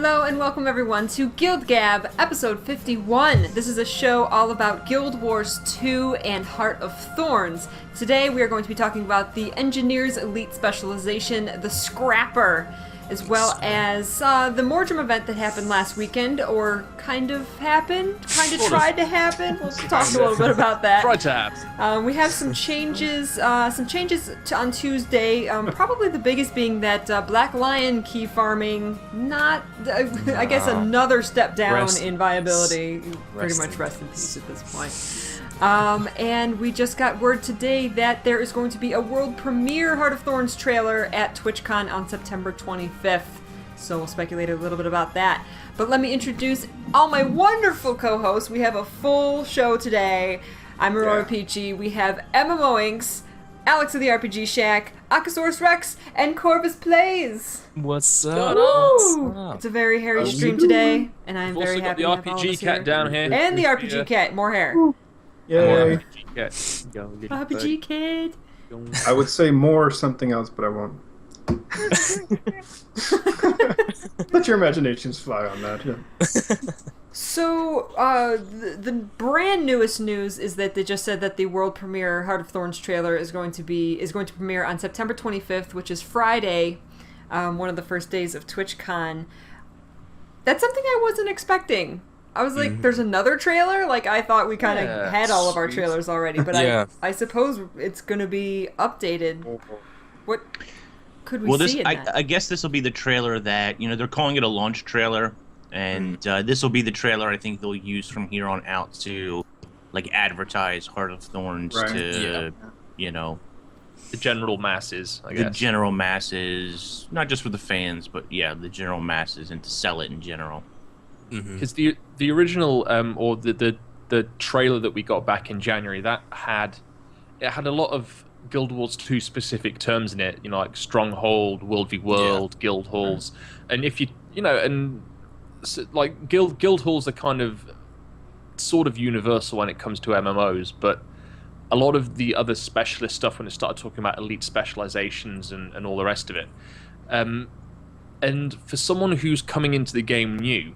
Hello and welcome everyone to GuildGab, episode 51. This is a show all about Guild Wars 2 and Heart of Thorns. Today we are going to be talking about the Engineer's Elite Specialization, the Scrapper, as well as the Morm event that happened last weekend, or kind of happened, tried to happen. We'll talk a little bit about that. Tried to happen. We have some changes on Tuesday, probably the biggest being that Black Lion key farming, I guess another step down in viability. Pretty much rest in peace at this point. And we just got word today that there is going to be a world premiere Heart of Thorns trailer at TwitchCon on September 25th. So we'll speculate a little bit about that. But let me introduce all my wonderful co-hosts. We have a full show today. I'm AuroraPeachy. We have MMO Inks, Alex of the RPG Shack, Akasaurus Rex, and Corvus Plays. What's up? Woo! It's a very hairy stream today, and I'm very happy to have all of us RPG cat here. down here. And the RPG cat, more hair. Yay. RPG kid. I would say more something else, but I won't. Let your imaginations fly on that. Yeah. So, the brand newest news is that they just said that the world premiere Heart of Thorns trailer is going to premiere on September 25th, which is Friday, one of the first days of TwitchCon. That's something I wasn't expecting. I was like, there's another trailer? Like, I thought we kind of had all of our trailers already, but I suppose it's going to be updated. What could we see in that? I guess this will be the trailer that, they're calling it a launch trailer, and this will be the trailer I think they'll use from here on out to, like, advertise Heart of Thorns to, the general masses, I guess. The general masses, not just for the fans, but, the general masses, and to sell it in general. Because the original or the trailer that we got back in January, that had a lot of Guild Wars 2 specific terms in it, like Stronghold, World v World, Guild Halls, and if like Guild Halls are kind of sort of universal when it comes to MMOs, but a lot of the other specialist stuff when it started talking about elite specializations and all the rest of it, and for someone who's coming into the game new,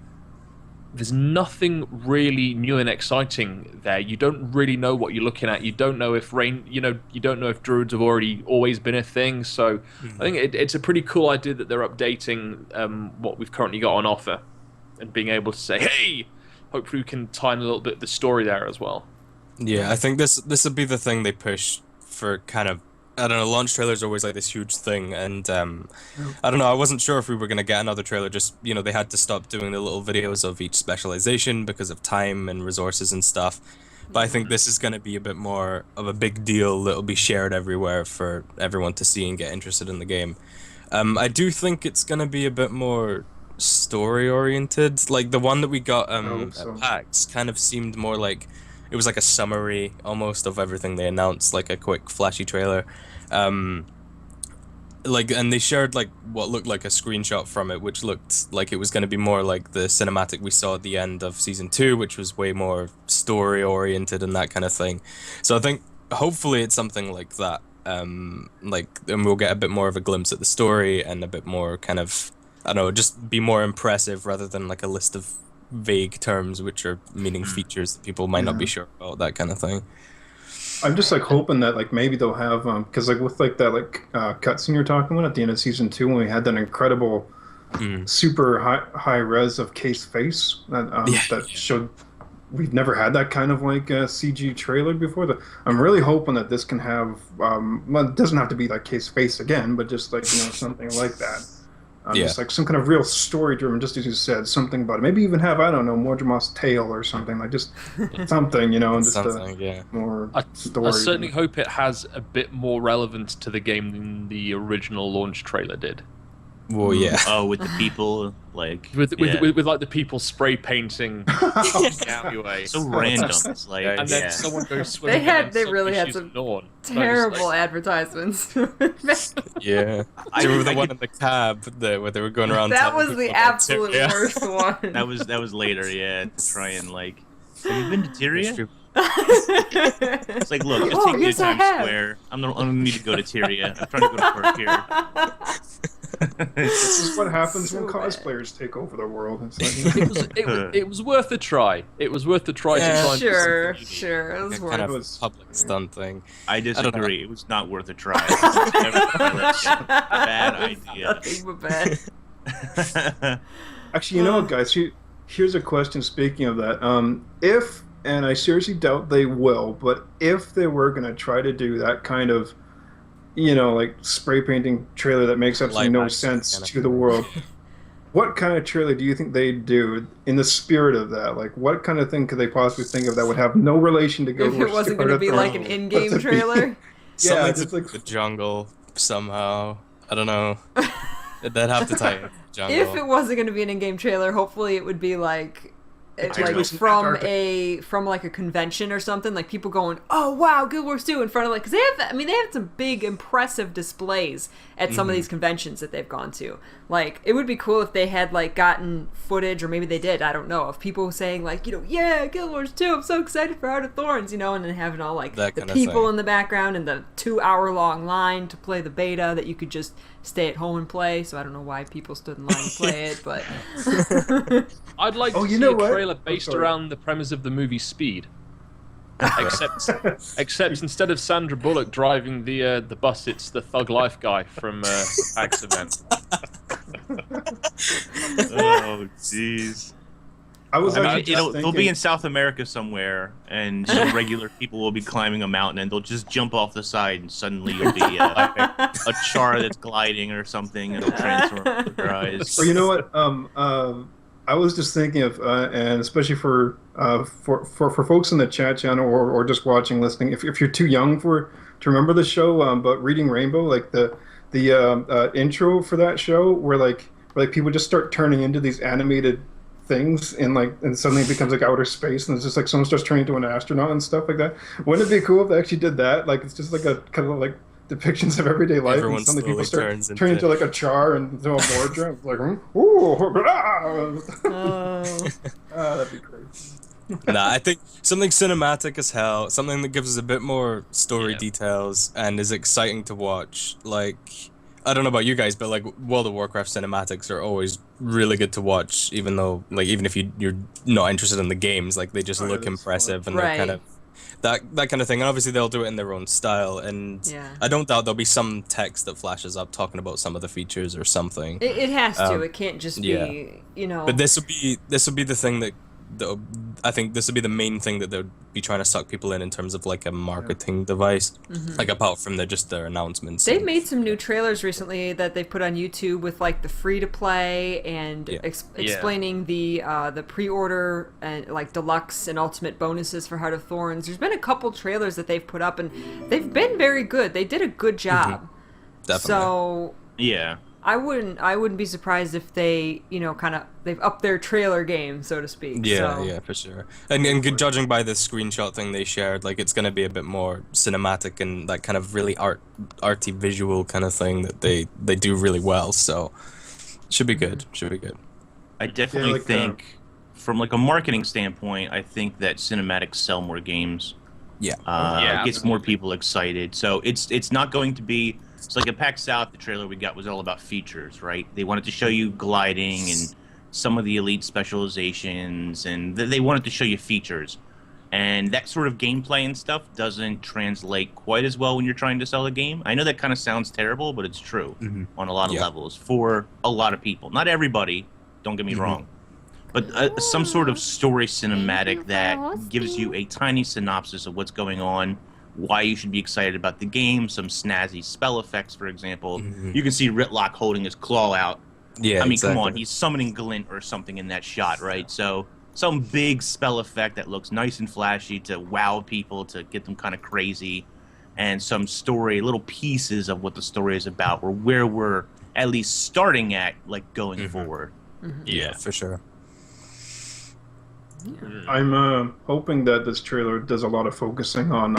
there's nothing really new and exciting there. You don't really know what you're looking at. You don't know if you don't know if druids have always been a thing. So I think it's a pretty cool idea that they're updating what we've currently got on offer, and being able to say, hey, hopefully we can tie in a little bit of the story there as well. Yeah, I think this will be the thing they push for kind of, I don't know, launch trailers are always like this huge thing, and I don't know, I wasn't sure if we were going to get another trailer, just, they had to stop doing the little videos of each specialization because of time and resources and stuff, but I think this is going to be a bit more of a big deal that'll be shared everywhere for everyone to see and get interested in the game. I do think it's going to be a bit more story-oriented, like the one that we got at PAX kind of seemed more like, it was like a summary almost of everything they announced, like a quick flashy trailer. And they shared like what looked like a screenshot from it, which looked like it was going to be more like the cinematic we saw at the end of season 2, which was way more story oriented and that kind of thing. So I think hopefully it's something like that. And we'll get a bit more of a glimpse at the story and a bit more kind of, I don't know, just be more impressive rather than like a list of vague terms which are meaning features that people might not be sure about, that kind of thing. I'm just like hoping that like maybe they'll have because like with like that cutscene you're talking about at the end of season 2 when we had that incredible super high res of Case face that showed we've never had that kind of like CG trailer before. I'm really hoping that this can have well, it doesn't have to be like Case face again, but just like something like that. Just like some kind of real story driven, just as you said, something about it. Maybe even have, I don't know, Mordremoth's tail or something, like just something, and just more story. I certainly hope it has a bit more relevance to the game than the original launch trailer did. Well, yeah. Oh, with the people, like... With like, the people spray painting alleyway. So random. It's like, and then someone goes swimming They really had some terrible advertisements. Yeah. Do you remember the one in the cab where they were going around? That was the absolute worst one. That was later, to try and, like... Have you been to Tyria? It's like, look, just take me to Times Square. I'm gonna need to go to Tyria. I'm trying to go to work here. This is what happens So when bad. cosplayers take over the world. It's like, It was worth a try. It was worth a try Yeah. to try and put Sure, something unique. sure. It was a worth kind it. of public stunt thing. I don't know. disagree. It was not worth a try. Bad idea. Nothing but bad. actually, you know what, guys? Here's a question. Speaking of that, if, and I seriously doubt they will, but if they were going to try to do that kind of, like spray painting trailer that makes absolutely no Live action sense kind of to the world, what kind of trailer do you think they'd do in the spirit of that? Like, what kind of thing could they possibly think of that would have no relation to Guild If Wars? it wasn't going to be like an in-game trailer. Something just to like- do with the jungle somehow. I don't know. They'd have to tie it with the jungle. If it wasn't going to be an in-game trailer, hopefully it would be like takes place in from Antarctica. from like a convention or something, like people going, "Oh wow, Guild Wars 2" in front of, like, because they have some big impressive displays at some of these conventions that they've gone to. Like, it would be cool if they had like gotten footage, or maybe they did, I don't know, of people saying like, yeah, Guild Wars 2, I'm so excited for Heart of Thorns, and then having all like That the kinda people thing. in the background and the 2-hour-long line to play the beta that you could just stay at home and play. So I don't know why people stood in line to play it, but I'd like Oh, to you see know a what? trailer I'm based sorry. around the premise of the movie Speed. Except instead of Sandra Bullock driving the bus, it's the Thug Life guy from Pax event. Oh, jeez. I was I mean, actually just they'll thinking, be in South America somewhere, and some regular people will be climbing a mountain, and they'll just jump off the side, and suddenly you'll be a Charr that's gliding or something, and it'll transform before your eyes. Or you know what? I was just thinking of, and especially for folks in the chat channel or just watching, listening. If you're too young to remember the show, but Reading Rainbow, like the intro for that show, where like people just start turning into these animated things, and suddenly it becomes like outer space, and it's just like someone starts turning into an astronaut and stuff like that. Wouldn't it be cool if they actually did that? Like, it's just like a kind of like depictions of everyday life, Everyone and suddenly people slowly start turns turning into- into like a Charr and into a Mordra. It's like, ooh, that'd be great. Nah, I think something cinematic as hell, something that gives us a bit more story Yeah. details and is exciting to watch. Like, I don't know about you guys, but like World of Warcraft cinematics are always really good to watch, even though, like, even if you're not interested in the games, like they just Oh, yeah, look that's impressive fun. and they're Right. kind of that kind of thing. And obviously they'll do it in their own style, and Yeah. I don't doubt there'll be some text that flashes up talking about some of the features or something. it has to. Um, It can't just yeah. be, But this would be the thing that I think this would be the main thing that they'd be trying to suck people in terms of like a marketing device, like apart from their announcements. They've and- made some new trailers recently that they've put on YouTube with like the free to play and Yeah. explaining the pre-order and like deluxe and ultimate bonuses for Heart of Thorns. There's been a couple trailers that they've put up, and they've been very good. They did a good job. Definitely. So Yeah. I wouldn't be surprised if they, they've upped their trailer game, so to speak. Yeah, so. yeah, for sure. And judging by the screenshot thing they shared, like it's gonna be a bit more cinematic and that kind of really arty visual kind of thing that they do really well. So should be good. Should be good. I definitely like, think, from like a marketing standpoint, I think that cinematics sell more games. Yeah. Yeah, It gets more people excited. So it's not going to be. It's like at PAX South, the trailer we got was all about features, right? They wanted to show you gliding and some of the elite specializations, and they wanted to show you features. And that sort of gameplay and stuff doesn't translate quite as well when you're trying to sell a game. I know that kind of sounds terrible, but it's true on a lot of Yeah. levels for a lot of people. Not everybody, don't get me wrong. But some sort of story cinematic that gives you a tiny synopsis of what's going on, why you should be excited about the game, some snazzy spell effects, for example. You can see Ritlock holding his claw out. Yeah. I mean, exactly. come on, he's summoning Glint or something in that shot, right? So some big spell effect that looks nice and flashy to wow people, to get them kind of crazy, and some story, little pieces of what the story is about, or where we're at least starting at, like going forward. Yeah, for sure. I'm hoping that this trailer does a lot of focusing on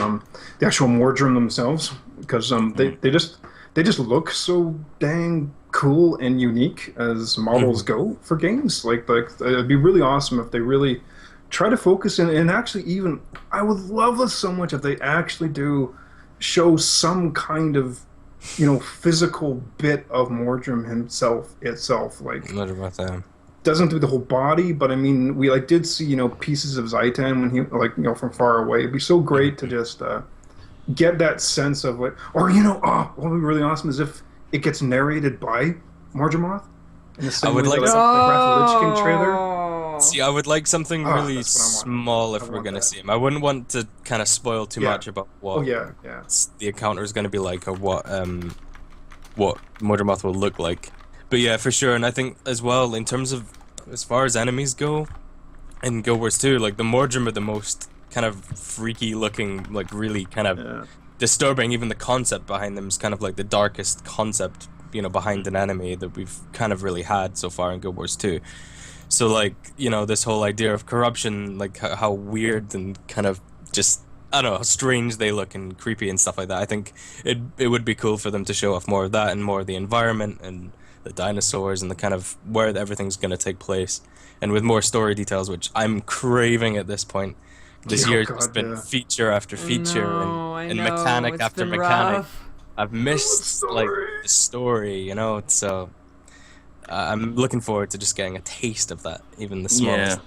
the actual Mordrim themselves, because they just look so dang cool and unique as models go for games. Like it'd be really awesome if they really try to focus in, and actually I would love this so much if they actually do show some kind of physical bit of Mordrim himself itself. Like, What about that? doesn't do the whole body, but I mean, we like did see pieces of Zaitan when he from far away. It'd be so great to just get that sense of like, or what would be really awesome is if it gets narrated by Morgemoth. In the same I would way like that, the Breath of the Lich King trailer. See, I would like something really that's what I want. small if I we're want gonna that. see him. I wouldn't want to kind of spoil too Yeah. much about what Oh yeah. the encounter is going to be like, or what Mordemoth will look like. But yeah, for sure. And I think as well, in terms of as far as enemies go, in Guild Wars 2, like the Mordrim are the most kind of freaky looking, like really kind of disturbing. Even the concept behind them is kind of like the darkest concept, behind an enemy that we've kind of really had so far in Guild Wars 2. So like, this whole idea of corruption, like how weird and kind of just, I don't know, how strange they look and creepy and stuff like that. I think it would be cool for them to show off more of that and more of the environment and the dinosaurs and the kind of where everything's going to take place. And with more story details, which I'm craving at this point. This year's just been feature after feature and mechanic after mechanic. Rough. I've missed like the story, so I'm looking forward to just getting a taste of that, even the smallest.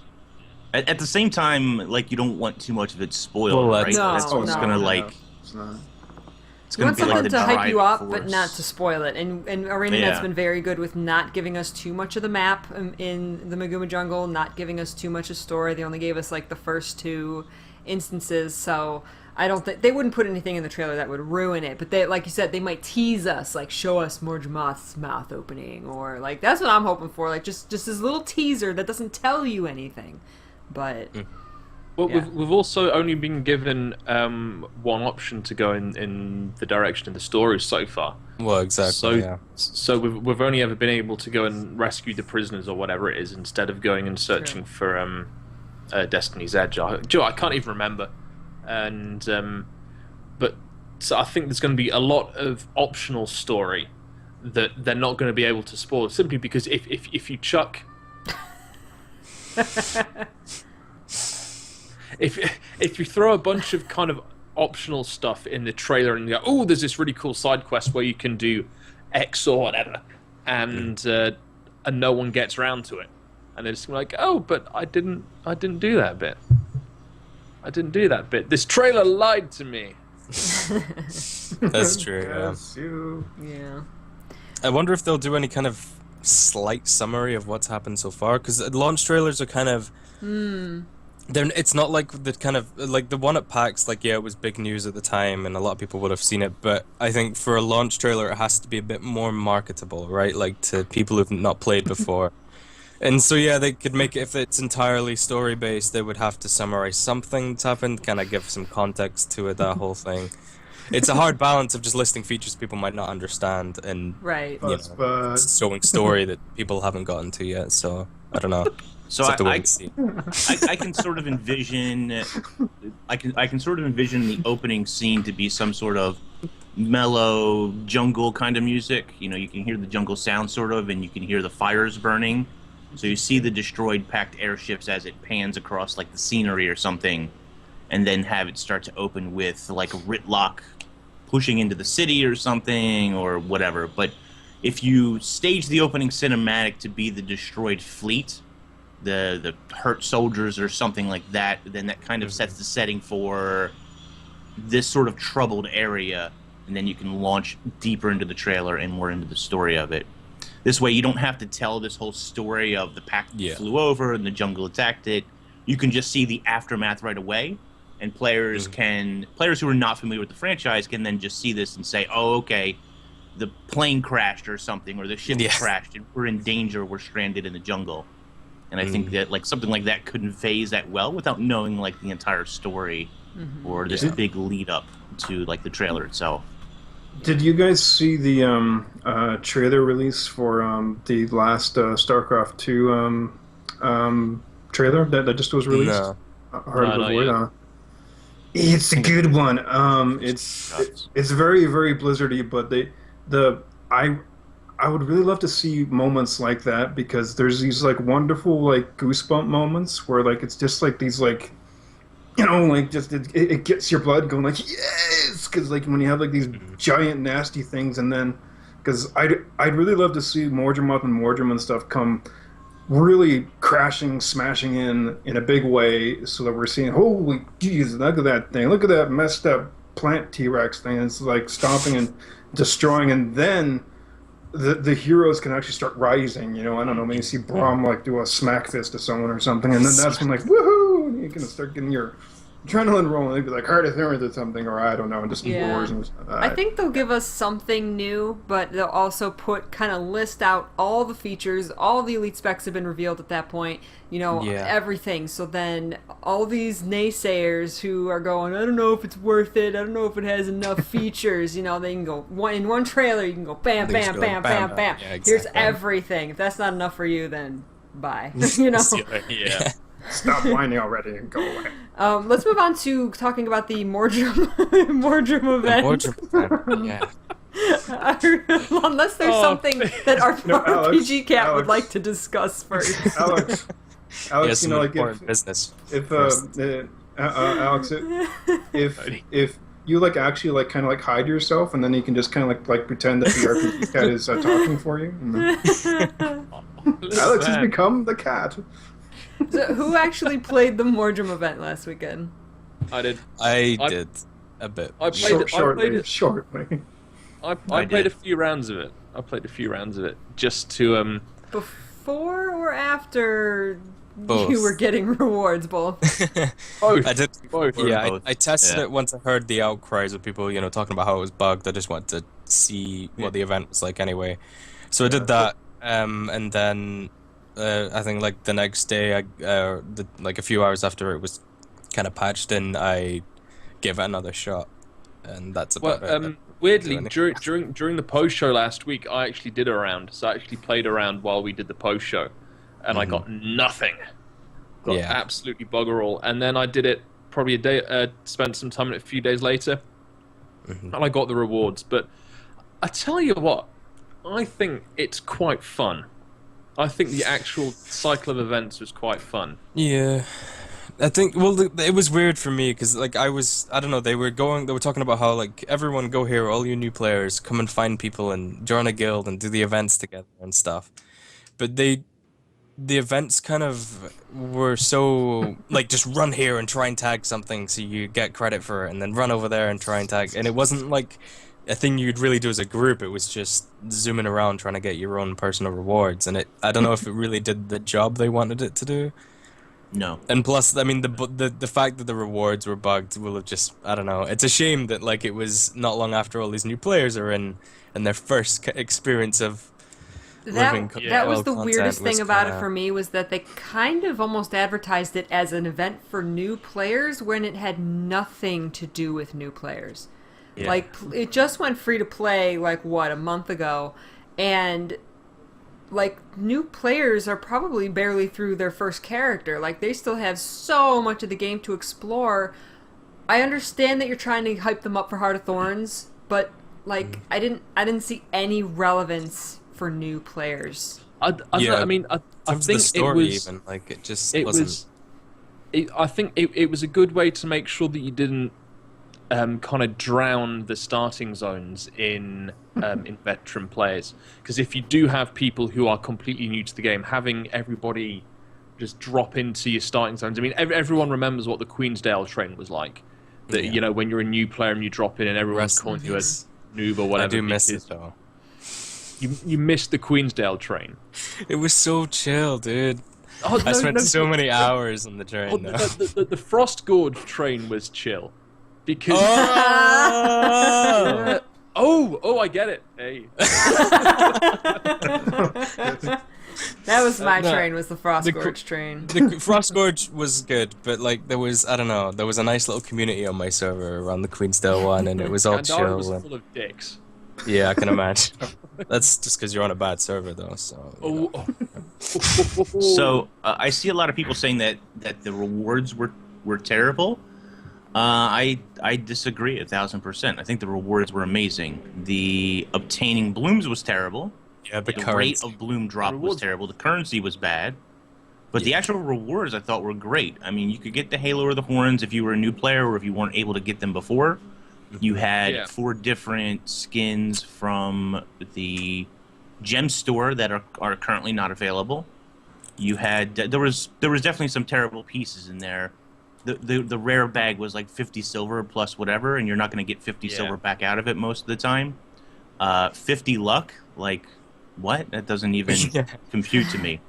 Yeah. At the same time, like, you don't want too much of it spoiled, Well, right? No, That's what's no. gonna like. It's not. It's You gonna want be like something the to hype you up, driving but force. not to spoil it. And ArenaNet's Yeah. been very good with not giving us too much of the map in the Maguma Jungle, not giving us too much of story. They only gave us like the first 2 instances, so I don't think they wouldn't put anything in the trailer that would ruin it. But they, like you said, they might tease us, like show us Morgemoth's mouth opening, or like that's what I'm hoping for, like just this little teaser that doesn't tell you anything. But Well, yeah. we've also only been given one option to go in the direction of the story so far. Well, exactly. So, yeah. so we've only ever been able to go and rescue the prisoners or whatever it is, instead of going and searching for Destiny's Edge. I can't even remember. And but so I think there's going to be a lot of optional story that they're not going to be able to spoil, simply because if you chuck if you throw a bunch of kind of optional stuff in the trailer and you go, oh, there's this really cool side quest where you can do X or whatever, and no one gets around to it, and they're just like, oh, but I didn't do that bit. I didn't do that bit. This trailer lied to me. That's true. Yeah. Yes, you. yeah. I wonder if they'll do any kind of slight summary of what's happened so far, because launch trailers are kind of. It's not like the kind of like the one at PAX. Like, yeah, it was big news at the time, and a lot of people would have seen it. But I think for a launch trailer, it has to be a bit more marketable, right? Like to people who've not played before. And so yeah, they could make it, if it's entirely story based, they would have to summarize something that's happened, kind of give some context to it, that whole thing. It's a hard balance of just listing features people might not understand and Right. But showing story that people haven't gotten to yet. So I don't know. So Just have to wait I and see. I can sort of envision, I can sort of envision the opening scene to be some sort of mellow jungle kind of music. You can hear the jungle sound sort of, and you can hear the fires burning. So you see the destroyed packed airships as it pans across like the scenery or something, and then have it start to open with like Ritlock pushing into the city or something or whatever. But if you stage the opening cinematic to be the destroyed fleet, the hurt soldiers or something like that, then that kind of sets the setting for this sort of troubled area, and then you can launch deeper into the trailer and more into the story of it. This way you don't have to tell this whole story of the pack flew over and the jungle attacked it. You can just see the aftermath right away, and players who are not familiar with the franchise can then just see this and say, oh, okay, the plane crashed or something, or the ship crashed, and we're in danger, we're stranded in the jungle. And I think that like something like that couldn't phase that well without knowing like the entire story or this big lead up to like the trailer itself. Did you guys see the trailer release for the last StarCraft 2 trailer that just was released? No. Heart of the Void. It's a good one. It's very, very Blizzardy, but I would really love to see moments like that, because there's these like wonderful like goosebump moments where like it's just like these like, like just it gets your blood going like, yes, because like when you have like these giant nasty things, and then because I'd really love to see Mordremoth and Mordrim and stuff come really crashing, smashing in a big way, so that we're seeing, holy jeez, look at that thing, look at that messed up plant T-Rex thing. It's like stomping and destroying, and then the heroes can actually start rising. You know, I don't know, maybe see Braum like do a smack fist to someone or something, and then that's when like woohoo, you're gonna start getting your adrenaline rolling. They'd be like Heart of Thorns or something, or I don't know, and just wars and stuff. I think they'll give us something new, but they'll also kind of list out all the features, all the elite specs have been revealed at that point, you know, everything. So then all these naysayers who are going, I don't know if it's worth it, I don't know if it has enough features, you know, they can go in one trailer, you can go bam, bam, bam, bam, bam. Yeah, exactly. Here's everything. If that's not enough for you, then bye. You know? Yeah. Stop whining already and go away. Let's move on to talking about the Mordrim event. Unless there's something that our RPG cat would like to discuss first. Alex, yes, you know, like business. Alex, if you like actually like kind of like hide yourself, and then you can just kind of like pretend that the RPG cat is talking for you. Alex has become the cat. So who actually played the Mordrim event last weekend? I did. I did a bit. I played shortly. I played a few rounds of it. Just to Before or after both. You were getting rewards, both? Both. I did. Both. Yeah, I tested it once I heard the outcries of people, you know, talking about how it was bugged. I just wanted to see what the event was like anyway. So I did that, and then I think like the next day, like a few hours after it was kind of patched in, I gave it another shot, and that's about it. Weirdly, during the post show last week, I actually did a round. So I actually played a round while we did the post show, and I got nothing. Got absolutely bugger all. And then I did it probably a day. Spent some time in it a few days later, and I got the rewards. But I tell you what, I think it's quite fun. I think the actual cycle of events was quite fun. Yeah. I think, well, it was weird for me, because, like, I don't know, they were talking about how, like, everyone go here, all you new players, come and find people and join a guild and do the events together and stuff. But the events kind of were so, like, just run here and try and tag something so you get credit for it, and then run over there and try and tag, and it wasn't, like, a thing you'd really do as a group. It was just zooming around trying to get your own personal rewards, and I don't know if it really did the job they wanted it to do. No. And plus, I mean, the fact that the rewards were bugged will have just, I don't know. It's a shame that, like, it was not long after all these new players are in, and their first experience of living that was the weirdest thing about it for me, was that they kind of almost advertised it as an event for new players when it had nothing to do with new players. Yeah. Like, it just went free to play, like, what, a month ago, and like, new players are probably barely through their first character. Like, they still have so much of the game to explore. I understand that you're trying to hype them up for Heart of Thorns, but, like, I didn't see any relevance for new players. I think the story it was even, like, it just it wasn't. I think it was a good way to make sure that you didn't kind of drown the starting zones in veteran players, because if you do have people who are completely new to the game, having everybody just drop into your starting zones. I mean, everyone remembers what the Queensdale train was like. That you know, when you're a new player and you drop in and everyone's calling you a noob or whatever. I do miss it though. You missed the Queensdale train. It was so chill, dude. I spent so many hours on the train. The Frost Gorge train was chill. Because oh, I get it. Hey. That was my train, was the Frost Gorge train. The Frost Gorge was good, but like there was a nice little community on my server around the Queensdale one, and it was all chill. It was full of dicks. Yeah, I can imagine. That's just because you're on a bad server, though. So. So I see a lot of people saying that the rewards were terrible. I disagree 1,000%. I think the rewards were amazing. The obtaining blooms was terrible. Yeah, the rate of bloom drop was terrible. The currency was bad. But the actual rewards I thought were great. I mean, you could get the Halo or the Horns if you were a new player or if you weren't able to get them before. You had Yeah. 4 different skins from the gem store that are currently not available. You had there was definitely some terrible pieces in there. The rare bag was like 50 silver plus whatever, and you're not going to get 50 silver back out of it most of the time. 50 luck, like what? That doesn't even compute to me.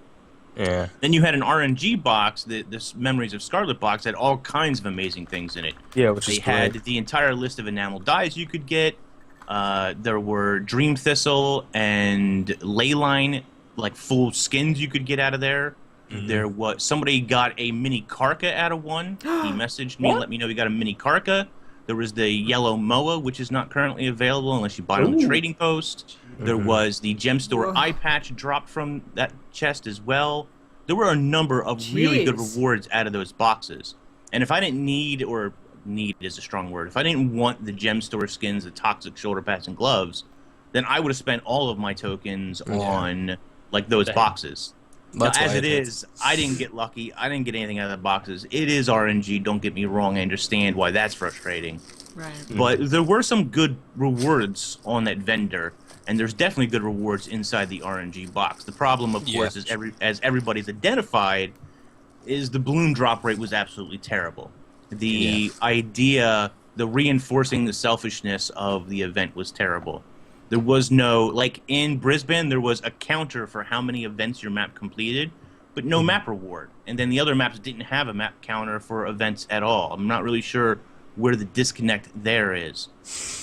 Yeah. Then you had an RNG box, this Memories of Scarlet box, had all kinds of amazing things in it. Yeah, which is They had great. the entire list of enamel dyes you could get. There were Dream Thistle and Leyline, like full skins you could get out of there. There was somebody got a mini Karka out of one. He messaged me and let me know he got a mini Karka. There was the yellow Moa, which is not currently available unless you buy it on the trading post. There was the gem store eye patch dropped from that chest as well. There were a number of really good rewards out of those boxes. And if I didn't need, or need is a strong word, if I didn't want the gem store skins, the toxic shoulder pads and gloves, then I would have spent all of my tokens on like those boxes. Now, as it is, I didn't get lucky. I didn't get anything out of the boxes. It is RNG. Don't get me wrong. I understand why that's frustrating. Right. But there were some good rewards on that vendor, and there's definitely good rewards inside the RNG box. The problem, of course, is as everybody's identified, is the bloom drop rate was absolutely terrible. The idea, the reinforcing the selfishness of the event was terrible. There was no, like in Brisbane, there was a counter for how many events your map completed, but no map reward. And then the other maps didn't have a map counter for events at all. I'm not really sure where the disconnect there is.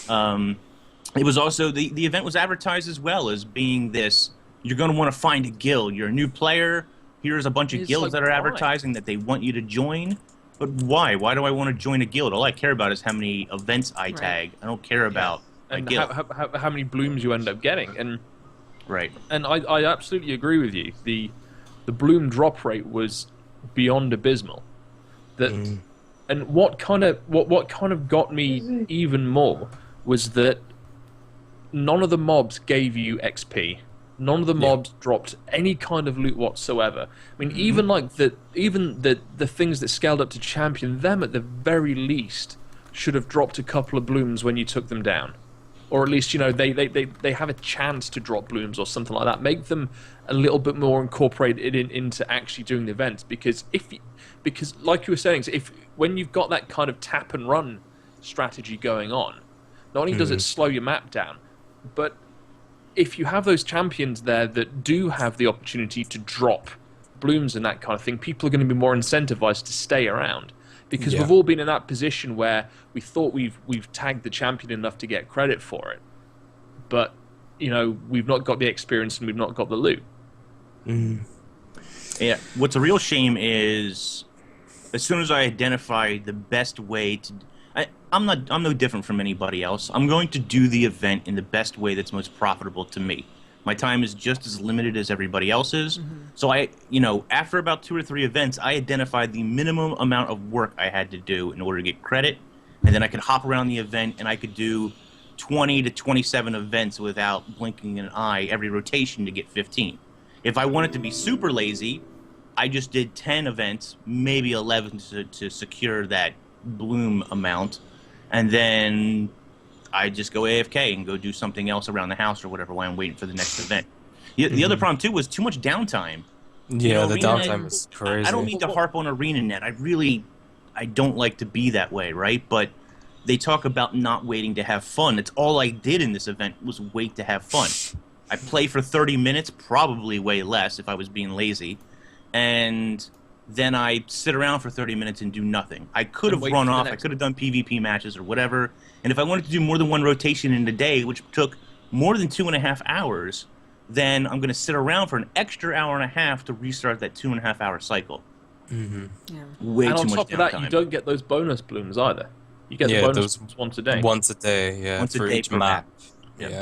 It was also, the event was advertised as well as being this, you're going to want to find a guild. You're a new player. Here's a bunch of guilds that are advertising that they want you to join. But why? Why do I want to join a guild? All I care about is how many events I tag. I don't care about a guild. How many blooms you end up getting. And and I absolutely agree with you. The bloom drop rate was beyond abysmal. That and what kind of got me even more was that none of the mobs gave you XP. None of the mobs dropped any kind of loot whatsoever. I mean, even like the things that scaled up to champion, them at the very least should have dropped a couple of blooms when you took them down, or at least they have a chance to drop blooms or something like that. Make them a little bit more incorporated into actually doing the events, because because like you were saying, when you've got that kind of tap and run strategy going on, not only does it slow your map down, but if you have those champions there that do have the opportunity to drop blooms and that kind of thing, people are going to be more incentivized to stay around, because we've all been in that position where we thought we've tagged the champion enough to get credit for it, but we've not got the experience and we've not got the loot. Yeah, what's a real shame is as soon as I identify the best way to, I'm no different from anybody else. I'm going to do the event in the best way that's most profitable to me. My time is just as limited as everybody else's. So after about 2 or 3 events, I identified the minimum amount of work I had to do in order to get credit, and then I could hop around the event and I could do 20 to 27 events without blinking an eye every rotation to get 15. If I wanted to be super lazy, I just did 10 events, maybe 11 to secure that bloom amount, and then I just go AFK and go do something else around the house or whatever while I'm waiting for the next event. The other problem too was too much downtime. Yeah, the downtime was crazy. I don't mean to harp on ArenaNet. I don't like to be that way, right? But they talk about not waiting to have fun. It's all I did in this event was wait to have fun. I play for 30 minutes, probably way less if I was being lazy, and then I sit around for 30 minutes and do nothing. I could have run off, I could have done PvP matches or whatever, and if I wanted to do more than one rotation in a day, which took more than 2.5 hours, then I'm going to sit around for an extra hour and a half to restart that 2.5 hour cycle. Way And too on much top of downtime. that, you don't get those bonus blooms either. You get the bonus blooms once a day. Once a day, yeah, Once a for day each per map. map.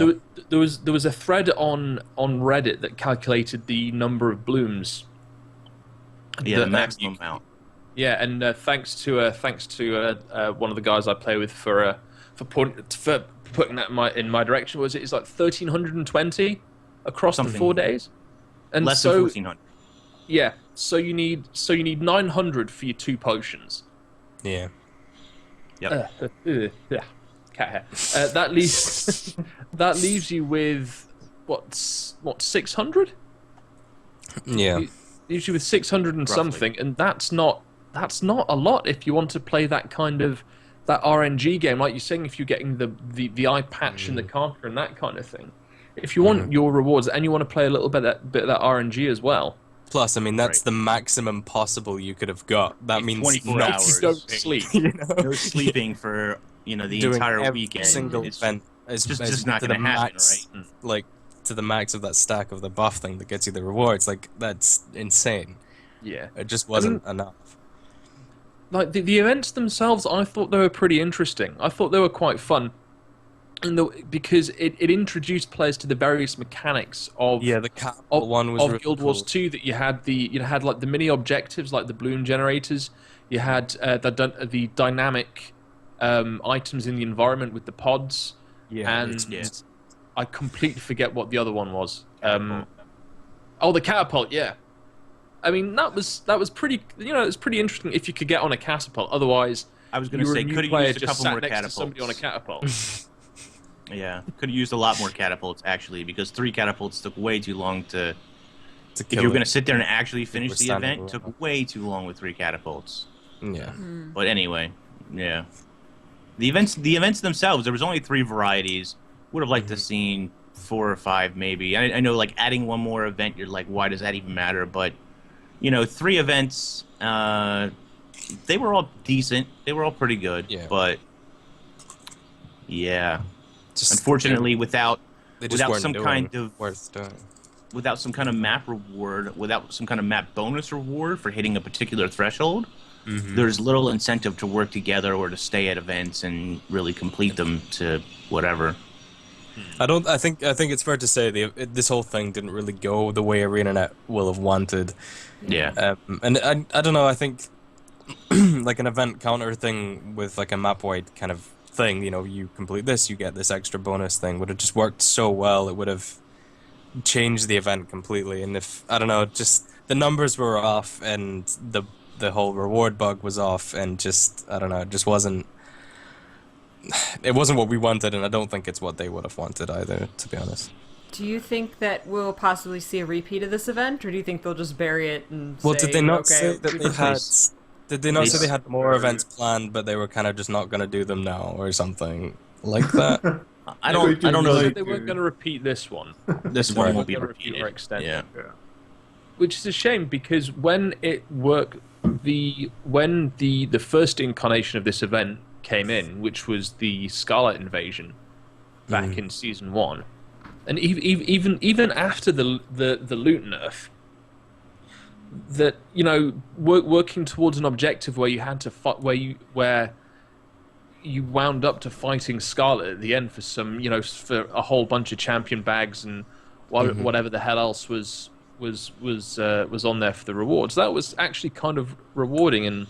There was a thread on Reddit that calculated the number of blooms. Yeah, the maximum amount. Yeah, and thanks to one of the guys I play with for putting that in my direction, it's like 1,320 across the 4 days, and less than 1,400. Yeah, so you need 900 for your 2 potions. Yeah. Yep. Yeah. cat hair. That leaves that leaves you with what 600? Yeah. Leaves you with 600 and Roughly. something, and that's not a lot if you want to play that kind of that RNG game, like you're saying. If you're getting the eye patch and the carter and that kind of thing, if you want your rewards and you want to play a little bit of that RNG as well. Plus, I mean, that's Right. the maximum possible you could have got. That means 24 no, hours. You don't sleep. you know? No sleeping for the Doing entire every weekend. single It's event is just not to going the to happen, max, right? like to the max of that stack of the buff thing that gets you the rewards. Like that's insane. Yeah. It just wasn't enough. Like the events themselves, I thought they were pretty interesting. I thought they were quite fun, because it introduced players to the various mechanics of The capital one was of really Guild Wars cool. 2. That you had like the mini objectives, like the bloom generators. You had the dynamic items in the environment with the pods. And I completely forget what the other one was. The catapult. Yeah. I mean, that was pretty. It's pretty interesting if you could get on a catapult. Otherwise, I was going to you were say, a new could have player used a just couple sat more next to catapults. somebody on a catapult. Yeah, could have used a lot more catapults actually, because 3 catapults took way too long to. To If kill you were it. going to sit there and actually finish the standing event, it around. took way too long with 3 catapults. Yeah. But anyway, yeah. The events themselves, there was only 3 varieties. Would have liked to seen 4 or 5 maybe. I know, like, adding one more event, you're like, why does that even matter? But 3 events. They were all decent. They were all pretty good. Yeah. But yeah, Just, unfortunately, without they just without weren't some doing kind of worth doing. without some kind of map reward, without some kind of map bonus reward for hitting a particular threshold, there's little incentive to work together or to stay at events and really complete them to whatever. I think it's fair to say this whole thing didn't really go the way ArenaNet will have wanted. Yeah. And I don't know. I think like an event counter thing with like a map wide kind of thing. You complete this, you get this extra bonus thing. Would have just worked so well. It would have changed the event completely. And if I don't know, just the numbers were off and the whole reward bug was off, and just I don't know, it just wasn't. It wasn't what we wanted, and I don't think it's what they would have wanted either, to be honest. Do you think that we'll possibly see a repeat of this event, or do you think they'll just bury it and Well, say, did they not okay, say that we they can had? place- Did they not say Yes. they had more events planned, but they were kind of just not going to do them now, or something like that? I don't know. So That they weren't going to repeat this one. this Right. one won't be They're gonna repeat repeated. or extend. Yeah. Which is a shame, because when it worked, when the first incarnation of this event came in, which was the Scarlet Invasion back in season 1, and even after the loot nerf, that working towards an objective where you had to fight, where you wound up to fighting Scarlet at the end for some for a whole bunch of champion bags and whatever the hell else was on there for the rewards. That was actually kind of rewarding, and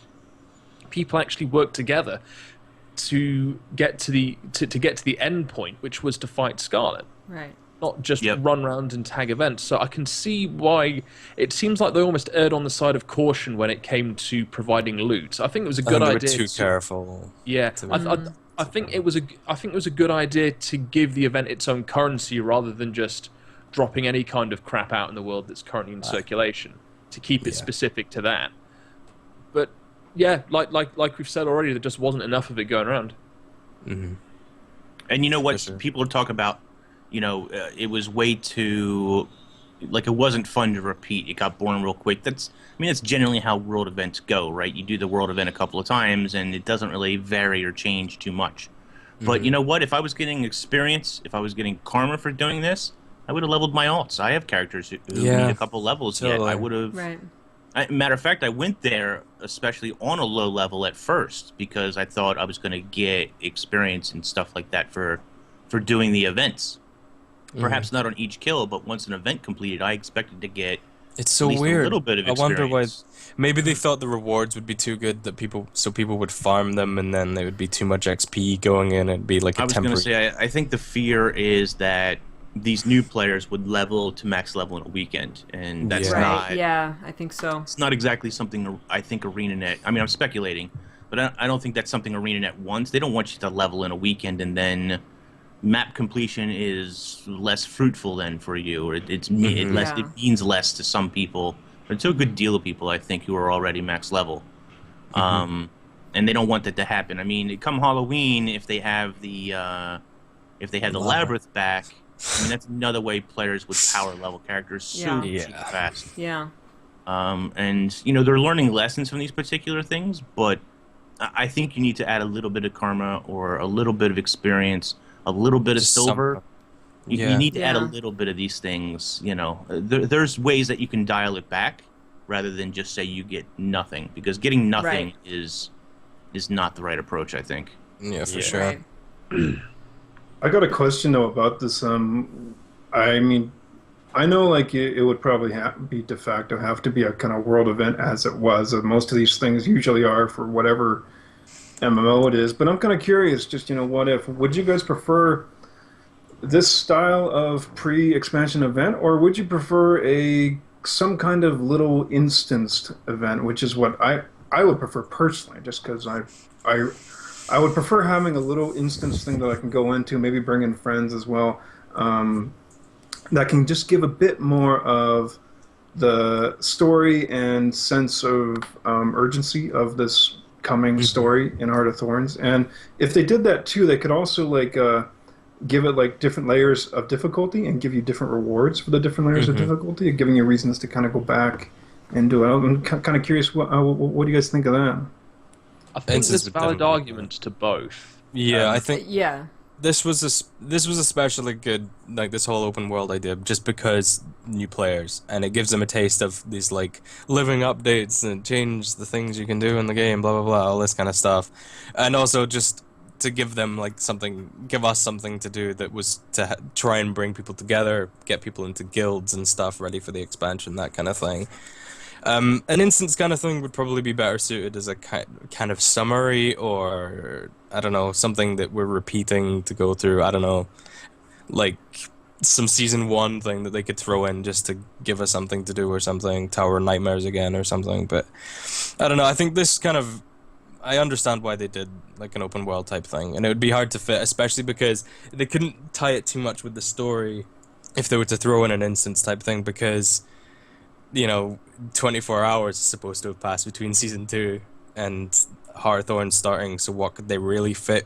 people actually worked together to get to the end point, which was to fight Scarlet, Right. not just Yep. run around and tag events. So I can see why it seems like they almost erred on the side of caution when it came to providing loot. I think it was a good I think idea. they were too careful. Yeah, I think it was a good idea to give the event its own currency rather than just dropping any kind of crap out in the world that's currently in circulation, to keep it specific to that. But yeah, like we've said already, there just wasn't enough of it going around. And you know what? For sure. People talk about, it was way too, like, it wasn't fun to repeat. It got boring real quick. That's generally how world events go, right? You do the world event a couple of times, and it doesn't really vary or change too much. But you know what? If I was getting experience, if I was getting karma for doing this, I would have leveled my alts. I have characters who need a couple levels yet. Totally. I would have. Right. Matter of fact, I went there especially on a low level at first because I thought I was going to get experience and stuff like that for doing the events. Perhaps not on each kill, but once an event completed, I expected to get It's so at least weird. a little bit of I wonder why. experience. Maybe they thought the rewards would be too good that people would farm them, and then there would be too much XP going in. It'd be like a I was going temporary. to say, I think the fear is that these new players would level to max level in a weekend, and that's Yeah. Right. not. Yeah, I think so. It's not exactly something I think ArenaNet. I mean, I'm speculating, But I don't think that's something ArenaNet wants. They don't want you to level in a weekend and then map completion is less fruitful then for you, or it means less to some people, or to a good deal of people, I think, who are already max level. And they don't want that to happen. I mean, come Halloween, if they have the Labyrinth back, I mean, that's another way players would power level characters super fast. Yeah. And you know, they're learning lessons from these particular things, but I think you need to add a little bit of karma or a little bit of experience, a little bit of silver. You need to add a little bit of these things. You know, there's ways that you can dial it back rather than just say you get nothing, because getting nothing is not the right approach, I think. Yeah, for sure. Right. I got a question though about this. I mean, I know like it would probably be de facto have to be a kind of world event as it was. Most of these things usually are for whatever MMO it is. But I'm kind of curious, just, you know, what if? Would you guys prefer this style of pre-expansion event, or would you prefer some kind of little instanced event, which is what I would prefer personally, just because I would prefer having a little instance thing that I can go into, maybe bring in friends as well, that can just give a bit more of the story and sense of urgency of this coming story in Heart of Thorns. And if they did that too, they could also like give it like different layers of difficulty and give you different rewards for the different layers of difficulty, giving you reasons to kind of go back and do it. I'm kind of curious, what do you guys think of that? I think there's valid arguments to both. Yeah, I think Yeah. this was especially good, like this whole open world idea, just because new players, and it gives them a taste of these like living updates and change the things you can do in the game, blah blah blah, all this kind of stuff, and also just to give them like give us something to do that was to try and bring people together, get people into guilds and stuff ready for the expansion, that kind of thing. An instance kind of thing would probably be better suited as a kind of summary, or I don't know, something that we're repeating to go through. I don't know, like some season 1 thing that they could throw in just to give us something to do or something, Tower of Nightmares again or something. But I don't know, I think this kind of, I understand why they did like an open world type thing, and it would be hard to fit, especially because they couldn't tie it too much with the story if they were to throw in an instance type thing, because, you know, 24 hours is supposed to have passed between season 2 and Heart of Thorns starting, so what could they really fit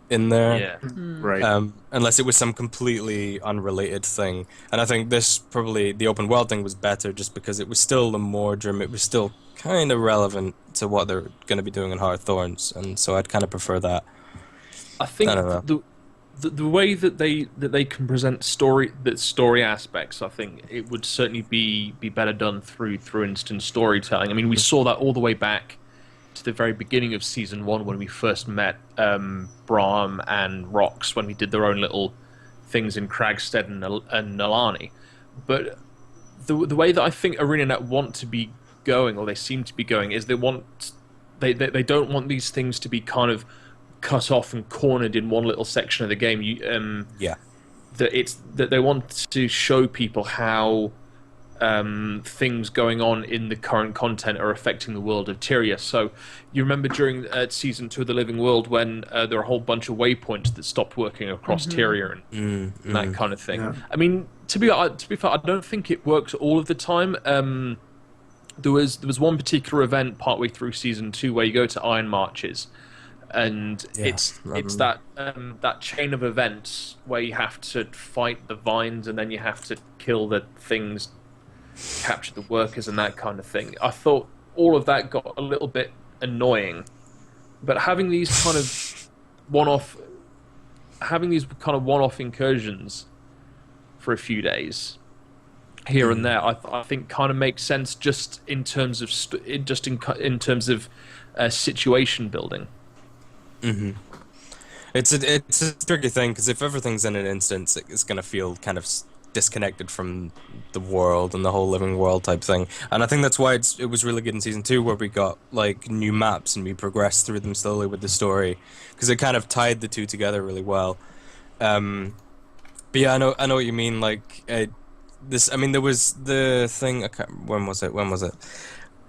in there? Yeah, right. Unless it was some completely unrelated thing. And I think this, probably, the open world thing was better just because it was still the Mordrum, it was still kind of relevant to what they're going to be doing in Heart of Thorns, and so I'd kind of prefer that. I think I don't know. the way that they can present story aspects, I think it would certainly be better done through instant storytelling. I mean, we saw that all the way back to the very beginning of season 1 when we first met Brahm and Rox, when we did their own little things in Kragstead and Nalani. But the way that I think ArenaNet want to be going, or they seem to be going, is they don't want these things to be kind of cut off and cornered in one little section of the game. That they want to show people how things going on in the current content are affecting the world of Tyria. So you remember during season 2 of the Living World when there were a whole bunch of waypoints that stopped working across Tyria and that kind of thing. Yeah. I mean, to be fair, I don't think it works all of the time. There was one particular event partway through season 2 where you go to Iron Marches, and it's that chain of events where you have to fight the vines and then you have to kill the things, capture the workers and that kind of thing. I thought all of that got a little bit annoying, but having these kind of one-off incursions for a few days here and there, I think kind of makes sense, just in terms of situation building. It's a tricky thing, because if everything's in an instance, it's going to feel kind of disconnected from the world and the whole living world type thing. And I think that's why it was really good in season 2, where we got like new maps and we progressed through them slowly with the story, because it kind of tied the two together really well. But yeah, I know what you mean. Like there was the thing. When was it?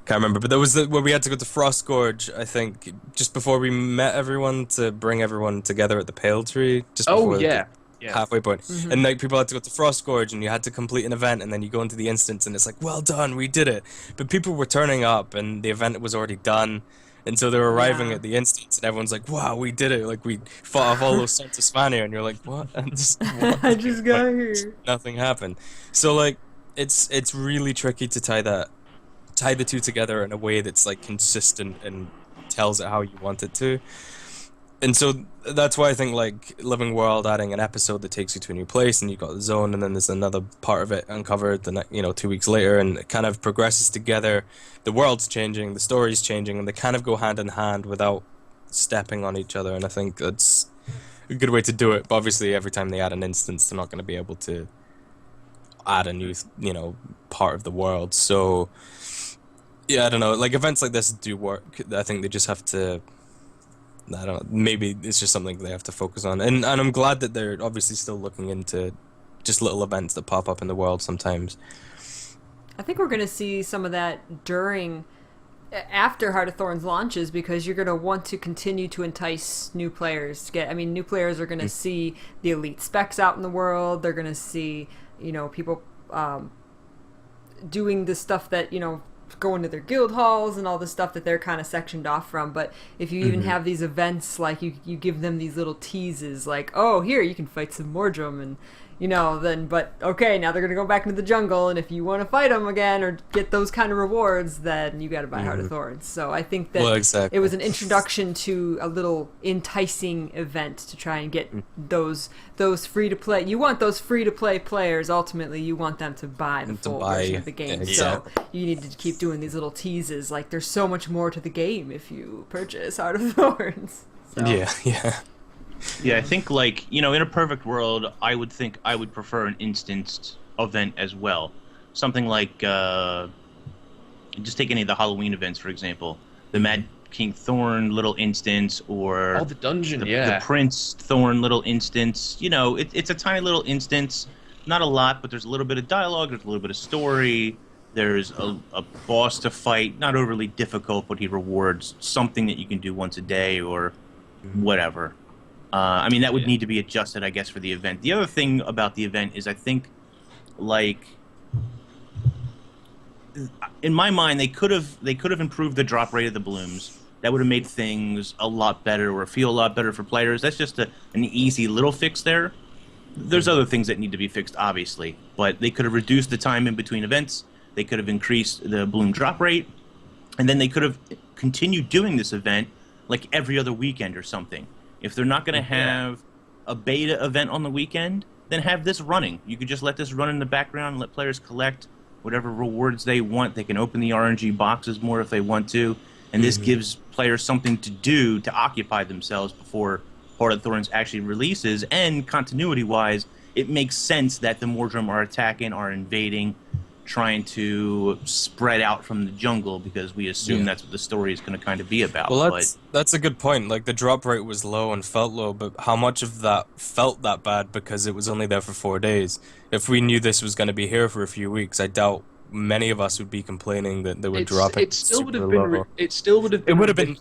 Can't remember, but there was where we had to go to Frost Gorge, I think, just before we met everyone to bring everyone together at the Pale Tree. Just before the halfway point. And like people had to go to Frost Gorge and you had to complete an event and then you go into the instance and it's like, well done, we did it. But people were turning up and the event was already done. And so they were arriving at the instance and everyone's like, wow, we did it. Like we fought off all those Sons of Spania and you're like, what? And I just got here. Nothing happened. So like it's really tricky to tie the two together in a way that's like consistent and tells it how you want it to. And so that's why I think like Living World adding an episode that takes you to a new place and you've got the zone and then there's another part of it uncovered 2 weeks later and it kind of progresses together. The world's changing, the story's changing, and they kind of go hand in hand without stepping on each other, and I think that's a good way to do it. But obviously every time they add an instance they're not going to be able to add a new part of the world. So yeah, I don't know, like events like this do work. I think they just have to, I don't know, maybe it's just something they have to focus on. And I'm glad that they're obviously still looking into just little events that pop up in the world sometimes. I think we're going to see some of that after Heart of Thorns launches, because you're going to want to continue to entice new players to get, new players are going to see the elite specs out in the world. They're going to see, people doing the stuff that, go into their guild halls and all the stuff that they're kind of sectioned off from. But if you even have these events, like you give them these little teases, like, oh, here you can fight some Mordrum, and then, but okay, now they're gonna go back into the jungle, and if you want to fight them again or get those kind of rewards, then you got to buy Heart of Thorns. So I think that it was an introduction to a little enticing event to try and get those free to play. You want those free to play players. Ultimately, you want them to buy the full version of the game. So you need to keep doing these little teases. Like, there's so much more to the game if you purchase Heart of Thorns. So. Yeah, I think, in a perfect world, I would prefer an instanced event as well. Something like, just take any of the Halloween events, for example. The Mad King Thorn little instance, or... the dungeon, the Prince Thorn little instance. It's a tiny little instance. Not a lot, but there's a little bit of dialogue, there's a little bit of story. There's a boss to fight, not overly difficult, but he rewards something that you can do once a day or whatever. That would need to be adjusted, I guess, for the event. The other thing about the event is I think, in my mind, they could have improved the drop rate of the blooms. That would have made things a lot better or feel a lot better for players. That's just an easy little fix there. There's other things that need to be fixed, obviously, but they could have reduced the time in between events. They could have increased the bloom drop rate, and then they could have continued doing this event like every other weekend or something. If they're not going to have a beta event on the weekend, then have this running. You could just let this run in the background and let players collect whatever rewards they want. They can open the RNG boxes more if they want to, and this gives players something to do to occupy themselves before Heart of Thorns actually releases. And continuity-wise, it makes sense that the Mordrum are attacking, are invading, trying to spread out from the jungle, because we assume that's what the story is going to kind of be about. Well, that's a good point. Like, the drop rate was low and felt low, but how much of that felt that bad because it was only there for 4 days? If we knew this was going to be here for a few weeks, I doubt many of us would be complaining that they were dropping. It still would have been. It still would have been. It would have been.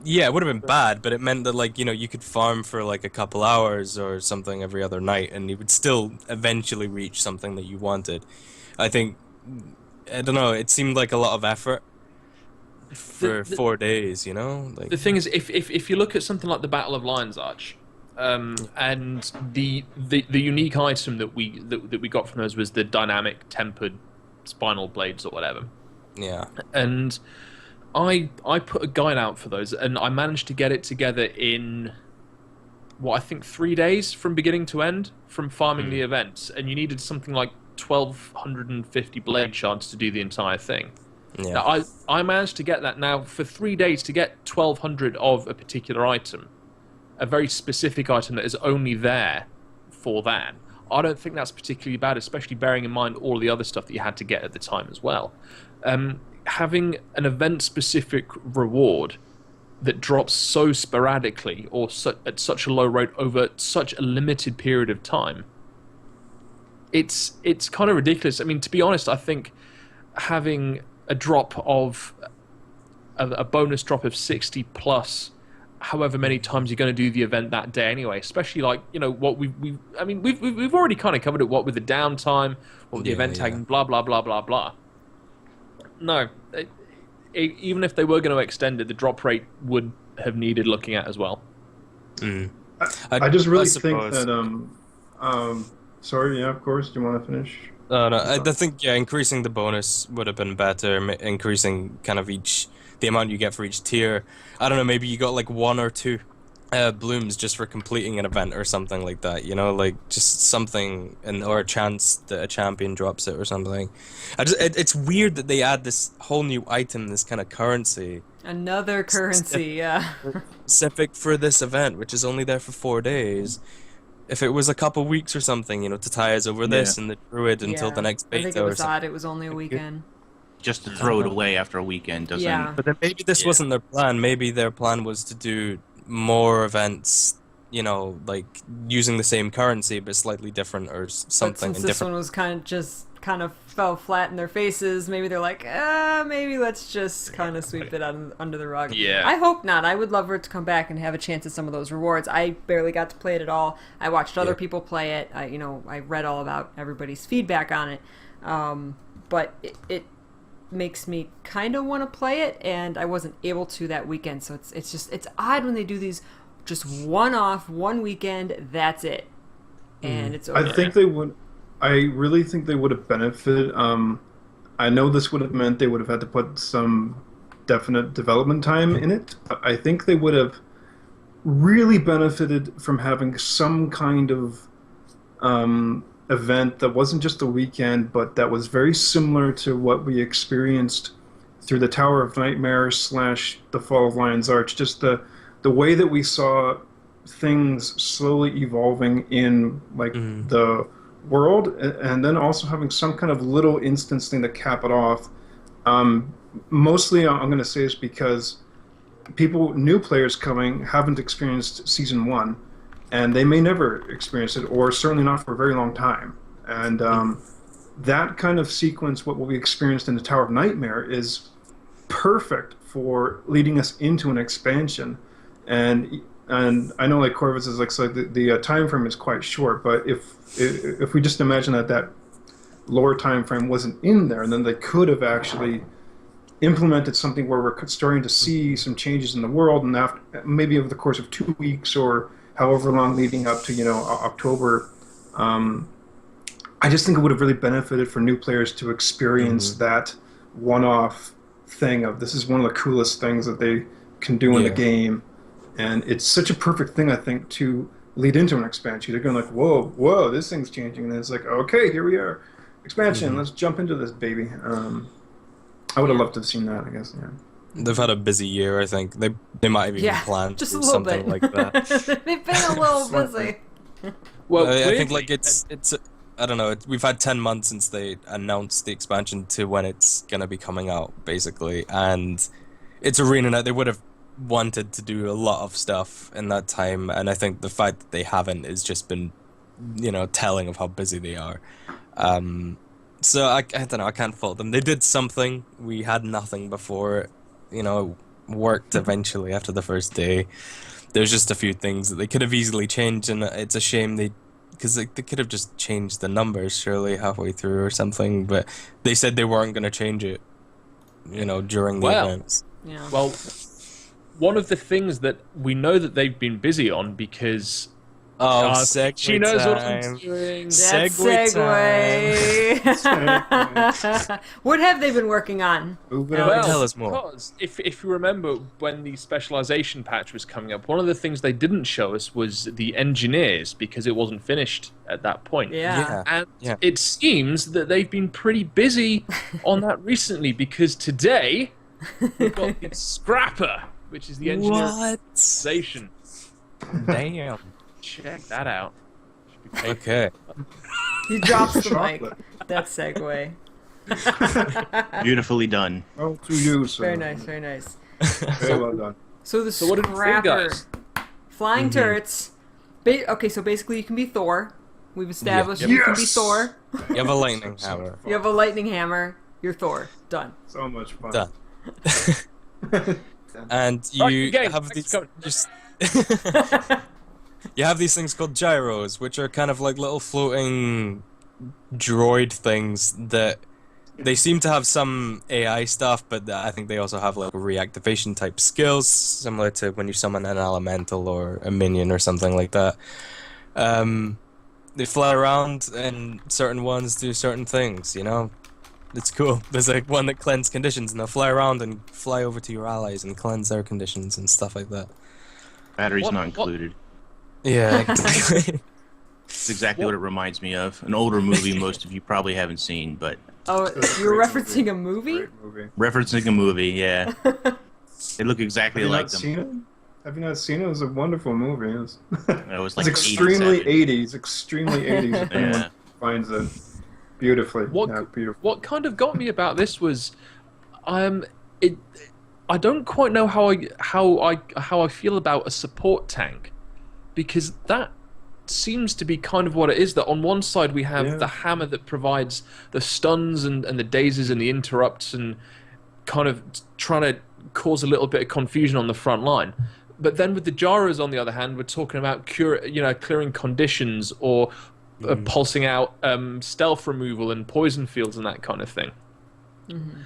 Yeah, it would have been bad, but it meant that you could farm for a couple hours or something every other night, and you would still eventually reach something that you wanted. I think, I don't know, it seemed like a lot of effort for 4 days, The thing is, if you look at something like the Battle of Lion's Arch, and the unique item that we got from those was the dynamic tempered spinal blades or whatever. Yeah. And I put a guide out for those, and I managed to get it together in, I think 3 days from beginning to end, from farming the events, and you needed something like 1,250 blade shards to do the entire thing. Yeah. Now, I managed to get that. Now, for 3 days, to get 1,200 of a particular item, a very specific item that is only there for that, I don't think that's particularly bad, especially bearing in mind all the other stuff that you had to get at the time as well. Having an event-specific reward that drops so sporadically or at such a low rate over such a limited period of time, it's kind of ridiculous. To be honest, I think having a drop of a bonus drop of 60 plus however many times you're going to do the event that day anyway, especially like, you know, what we've already kind of covered it, what with the downtime, what with the event tagging, blah blah blah blah blah. No, even if they were going to extend it, the drop rate would have needed looking at as well. I just really think that sorry, yeah, of course, do you want to finish? No, I think increasing the bonus would have been better. Increasing kind of the amount you get for each tier. I don't know, maybe you got like 1 or 2 blooms just for completing an event or something like that. You know, like just something, or a chance that a champion drops it or something. It's weird that they add this whole new item, this kind of currency. Another currency, yeah. Specific for this event, which is only there for 4 days. If it was a couple weeks or something, you know, to tie us over this and the druid until the next beta. I think it was odd. It was only a weekend. Just to throw it away after a weekend doesn't. Yeah. But then maybe this wasn't their plan. Maybe their plan was to do more events, you know, like using the same currency but slightly different or something. But since this one was kind of fell flat in their faces, maybe they're like, maybe let's just kind of sweep it under the rug. Yeah. I hope not. I would love for it to come back and have a chance at some of those rewards. I barely got to play it at all. I watched other people play it. I read all about everybody's feedback on it. But it makes me kind of want to play it, and I wasn't able to that weekend. So it's odd when they do these just one-off, one weekend, that's it. And it's over. I really think they would have benefited. I know this would have meant they would have had to put some definite development time in it, but I think they would have really benefited from having some kind of event that wasn't just a weekend, but that was very similar to what we experienced through the Tower of Nightmare / the Fall of Lion's Arch. Just the way that we saw things slowly evolving in the world, and then also having some kind of little instance thing to cap it off. Mostly I'm going to say is because new players coming haven't experienced Season 1, and they may never experience it, or certainly not for a very long time. And that kind of sequence, what we experienced in the Tower of Nightmare, is perfect for leading us into an expansion. And I know, like Corvus is like, so the time frame is quite short, but if we just imagine that lower time frame wasn't in there, then they could have actually implemented something where we're starting to see some changes in the world, and after, maybe over the course of 2 weeks or however long leading up to October. I just think it would have really benefited for new players to experience that one-off thing of, this is one of the coolest things that they can do in the game. And it's such a perfect thing, I think, to lead into an expansion. They're going like, whoa, this thing's changing. And it's like, okay, here we are. Expansion, let's jump into this, baby. I would have loved to have seen that, I guess, yeah. They've had a busy year, I think. They might have even planned just to a do little something bit. like that. They've been a little busy. Well, I think like it's I don't know, we've had 10 months since they announced the expansion to when it's going to be coming out, basically. And it's ArenaNet. They would have wanted to do a lot of stuff in that time, and I think the fact that they haven't has just been, telling of how busy they are. So I don't know, I can't fault them. They did something. We had nothing before it. It worked eventually after the first day. There's just a few things that they could have easily changed, and it's a shame because they could have just changed the numbers surely halfway through or something, but they said they weren't going to change it, during the events. Yeah. Well, one of the things that we know that they've been busy on, because segue she knows time. what I'm doing. That's Segue What have they been working on? Tell us more. Because if you remember when the specialization patch was coming up, one of the things they didn't show us was the engineers, because it wasn't finished at that point. Yeah. And it seems that they've been pretty busy on that recently, because today we've got the Scrapper, which is the engineer station. Damn. Check that out. Okay. He drops the mic. That segue. Beautifully done. Oh, to you, sir. Very nice, very nice. Very well done. So the what did you think, Scrapper, guys? flying turrets. Okay, so basically you can be Thor. We've established you can be Thor. You have a lightning hammer. You have a lightning hammer. You're Thor. Done. So much fun. Done. And Right, you game. have Thanks these for just you have these things called gyros, which are kind of like little floating droid things that they seem to have some AI stuff, but I think they also have like reactivation type skills, similar to when you summon an elemental or a minion or something like that. They fly around, and certain ones do certain things, you know? It's cool. There's like one that cleanse conditions, and they'll fly around and fly over to your allies and cleanse their conditions and stuff like that. Battery's not included. Yeah, exactly. It's exactly what it reminds me of. An older movie most of you probably haven't seen, but Oh, It's a you were great referencing a movie? Great movie. referencing a movie, yeah. They look exactly Have you like not them. seen it? Have you not seen it? It was a wonderful movie. It was, It was like it's extremely 87. 80s. Extremely 80s. If anyone Yeah. finds it beautifully. What Yeah, beautiful. what kind of got me about this was, it. I don't quite know how I feel about a support tank, because that seems to be kind of what it is. That on one side we have Yeah. the hammer that provides the stuns and the dazes and the interrupts and kind of trying to cause a little bit of confusion on the front line. But then with the gyros, on the other hand, we're talking about clearing conditions or pulsing out stealth removal and poison fields and that kind of thing. Mm-hmm.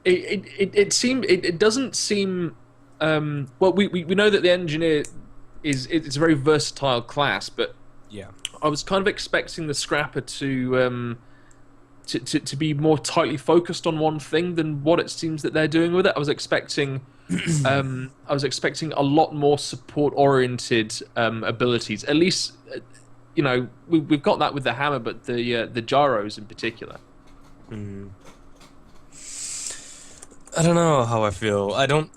It doesn't seem well. We know that the engineer it's a very versatile class, but Yeah. I was kind of expecting the scrapper to be more tightly focused on one thing than what it seems that they're doing with it. I was expecting a lot more support-oriented abilities. At least, we've got that with the hammer, but the gyros in particular. I don't know how I feel. I don't.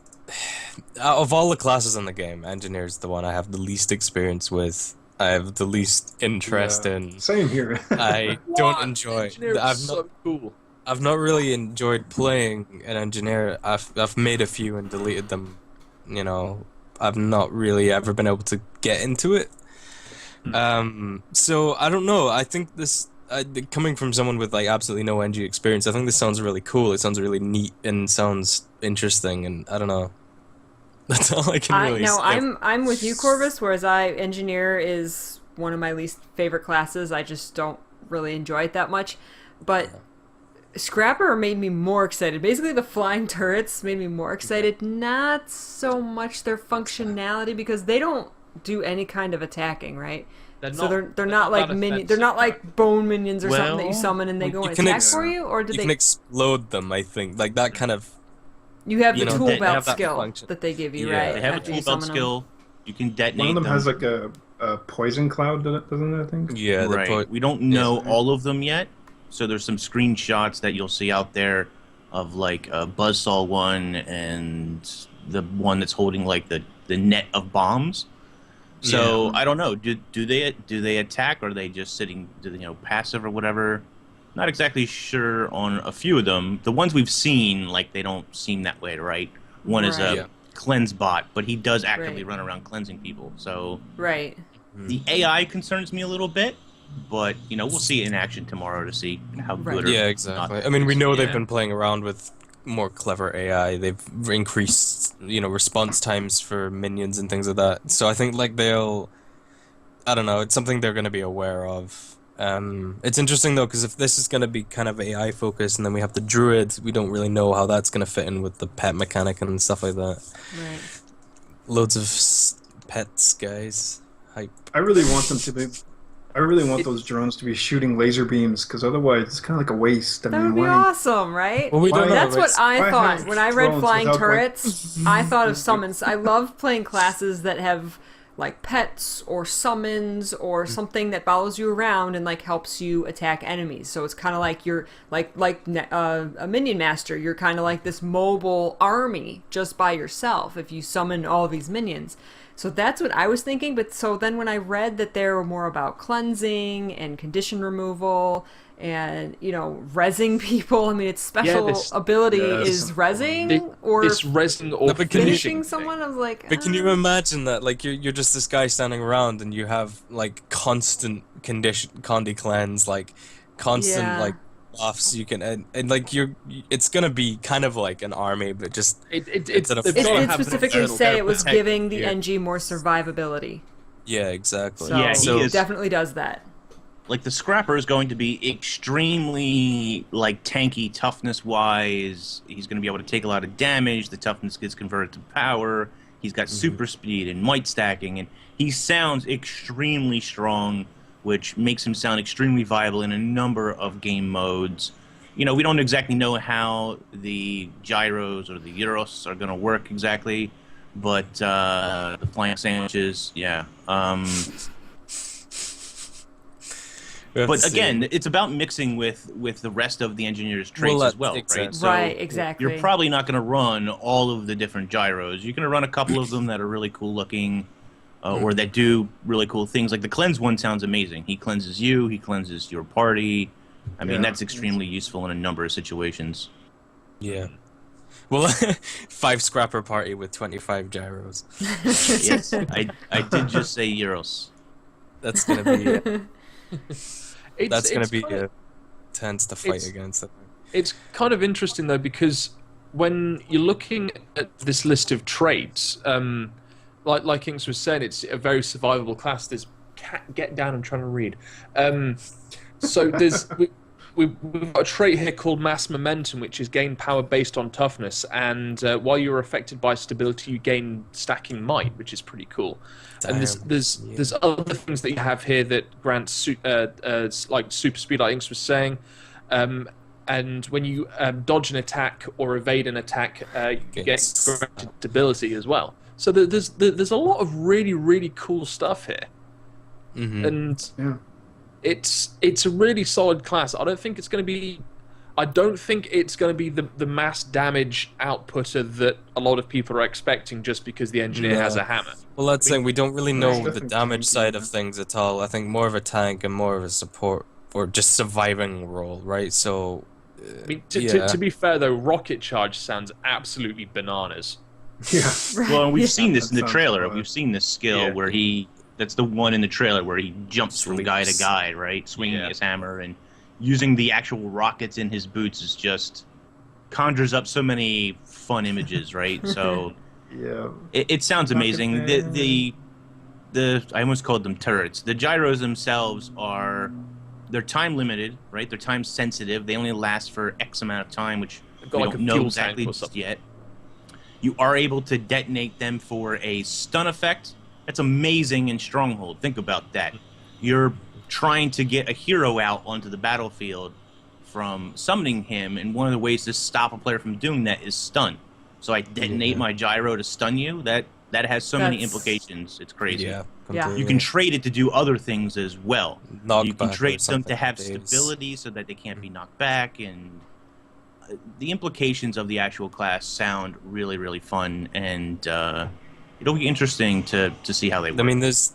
Out of all the classes in the game, engineer is the one I have the least experience with. I have the least interest Yeah. in. Same here. I don't enjoy. Engineer I've is not. so cool. I've not really enjoyed playing an engineer. I've made a few and deleted them. You know, I've not really ever been able to get into it. So I don't know. I think this coming from someone with like absolutely no NG experience, I think this sounds really cool. It sounds really neat and sounds interesting. And I don't know. That's all I can really say. I'm with you, Corvus. Whereas engineer is one of my least favorite classes. I just don't really enjoy it that much. But Scrapper made me more excited. Basically, the flying turrets made me more excited. Not so much their functionality, because they don't do any kind of attacking, right? They're not like minions. They're not like bone minions or something that you summon and they go and attack for you. Or do you they? can explode them. I think like that kind of. You have the tool they belt have that skill function. that they give you, Yeah. right? They have a after you tool belt summon them. skill. You can detonate One of them them. has like a poison cloud, doesn't it? I think. Yeah, Right. We don't know all of them yet, so there's some screenshots that you'll see out there of like a Buzzsaw one and the one that's holding like the net of bombs. So I don't know. Do they attack, or are they just sitting, passive or whatever? Not exactly sure on a few of them. The ones we've seen, like, they don't seem that way, right? One is Right. a cleanse bot, but he does actively Right. run around cleansing people. So Right. the AI concerns me a little bit, but we'll see it in action tomorrow to see how Right. good. Or Yeah, not exactly. it I mean, we is. know they've Yeah. been playing around with more clever AI. They've increased, response times for minions and things like that. So I think like I don't know, it's something they're going to be aware of. It's interesting though, because if this is going to be kind of AI focused, and then we have the druid, we don't really know how that's going to fit in with the pet mechanic and stuff like that. Right. Loads of pets, guys. Hype. I really want them to be. I really want those drones to be shooting laser beams, because otherwise it's kind of like a waste. That would be awesome, right? Well, we don't know. That's what I Why thought have when I read drones flying without, like- turrets. I thought of summons. I love playing classes that have like pets or summons or something that follows you around and like helps you attack enemies. So it's kind of like you're like a minion master. You're kind of like this mobile army just by yourself if you summon all these minions. So that's what I was thinking. But so then when I read that they were more about cleansing and condition removal and rezzing people, I mean, its special ability is rezzing or this resin or No, but can you- finishing someone. I was like, But can you imagine that? Like you're just this guy standing around, and you have like constant condy cleanse, like constant Yeah. like buffs. You can and like it's gonna be kind of like an army, but just It's It did specifically say it was giving the NG more survivability. Yeah, exactly. So, Yeah, he it definitely does that. Like, the Scrapper is going to be extremely, like, tanky toughness-wise. He's going to be able to take a lot of damage. The toughness gets converted to power. He's got super speed and might stacking, and he sounds extremely strong, which makes him sound extremely viable in a number of game modes. You know, we don't exactly know how the gyros or the gyros are going to work exactly, but the flying sandwiches, yeah. But again, it's about mixing with the rest of the engineer's traits as well, exactly. right? So Right, exactly. You're probably not going to run all of the different gyros. You're going to run a couple of them that are really cool looking, or that do really cool things. Like the cleanse one sounds amazing. He cleanses you. He cleanses your party. I mean, that's extremely useful in a number of situations. Yeah. Well, 5 scrapper party with 25 gyros. Yes, I did just say euros. That's gonna be. That's gonna be kind of, tense to fight against. It's kind of interesting though, because when you're looking at this list of traits, like Inks was saying, it's a very survivable class. There's get down. I'm trying to read. So there's we've got a trait here called Mass Momentum, which is gain power based on toughness, and while you're affected by stability, you gain stacking might, which is pretty cool. Damn. And there's other things that you have here that grant like super speed, like Inks was saying, and when you dodge an attack or evade an attack, you get granted stability as well. So there's a lot of really cool stuff here, and it's a really solid class. I don't think it's going to be the mass damage outputter that a lot of people are expecting just because the engineer has a hammer. Well, that's saying we don't really know the damage side of things at all. I think more of a tank and more of a support or just surviving role, right? So, I mean, to be fair though, Rocket Charge sounds absolutely bananas. Yeah. Well, and we've seen this in the That sounds trailer. fun. We've seen this skill where that's the one in the trailer where he jumps from guy to guy, right? Swinging his hammer and using the actual rockets in his boots is just conjures up so many fun images, right? So it sounds amazing. The I almost called them turrets. The gyros themselves they're time limited, right? They're time sensitive. They only last for X amount of time, which we don't know exactly just yet. You are able to detonate them for a stun effect. That's amazing in Stronghold. Think about that. You're trying to get a hero out onto the battlefield from summoning him, and one of the ways to stop a player from doing that is stun. So I detonate my gyro to stun you. That has so many implications. It's crazy. Yeah. You can trade it to do other things as well. You can Knockback trade or them to have something. stability so that they can't be knocked back, and the implications of the actual class sound really fun, and it'll be interesting to see how they work. I mean, there's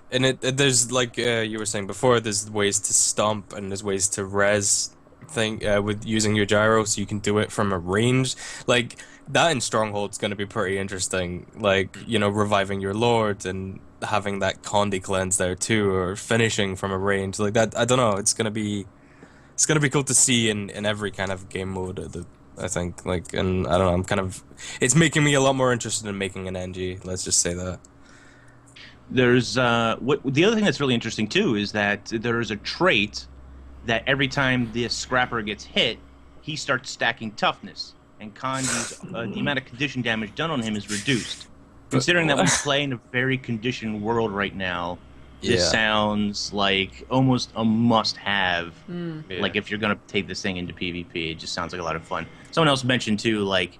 like you were saying before, there's ways to stomp and there's ways to res with using your gyro, so you can do it from a range. Like that in Stronghold's going to be pretty interesting. Like, you know, reviving your lord and having that Condi cleanse there too, or finishing from a range like that. I don't know. It's gonna be cool to see in every kind of game mode. I think, like, and I don't know, it's making me a lot more interested in making an NG, let's just say that. There's the other thing that's really interesting too is that there's a trait that every time this scrapper gets hit, he starts stacking toughness, and Condi's the amount of condition damage done on him is reduced. Considering that we play in a very conditioned world right now, this sounds like almost a must-have. Like, if you're going to take this thing into PvP, it just sounds like a lot of fun. Someone else mentioned, too, like,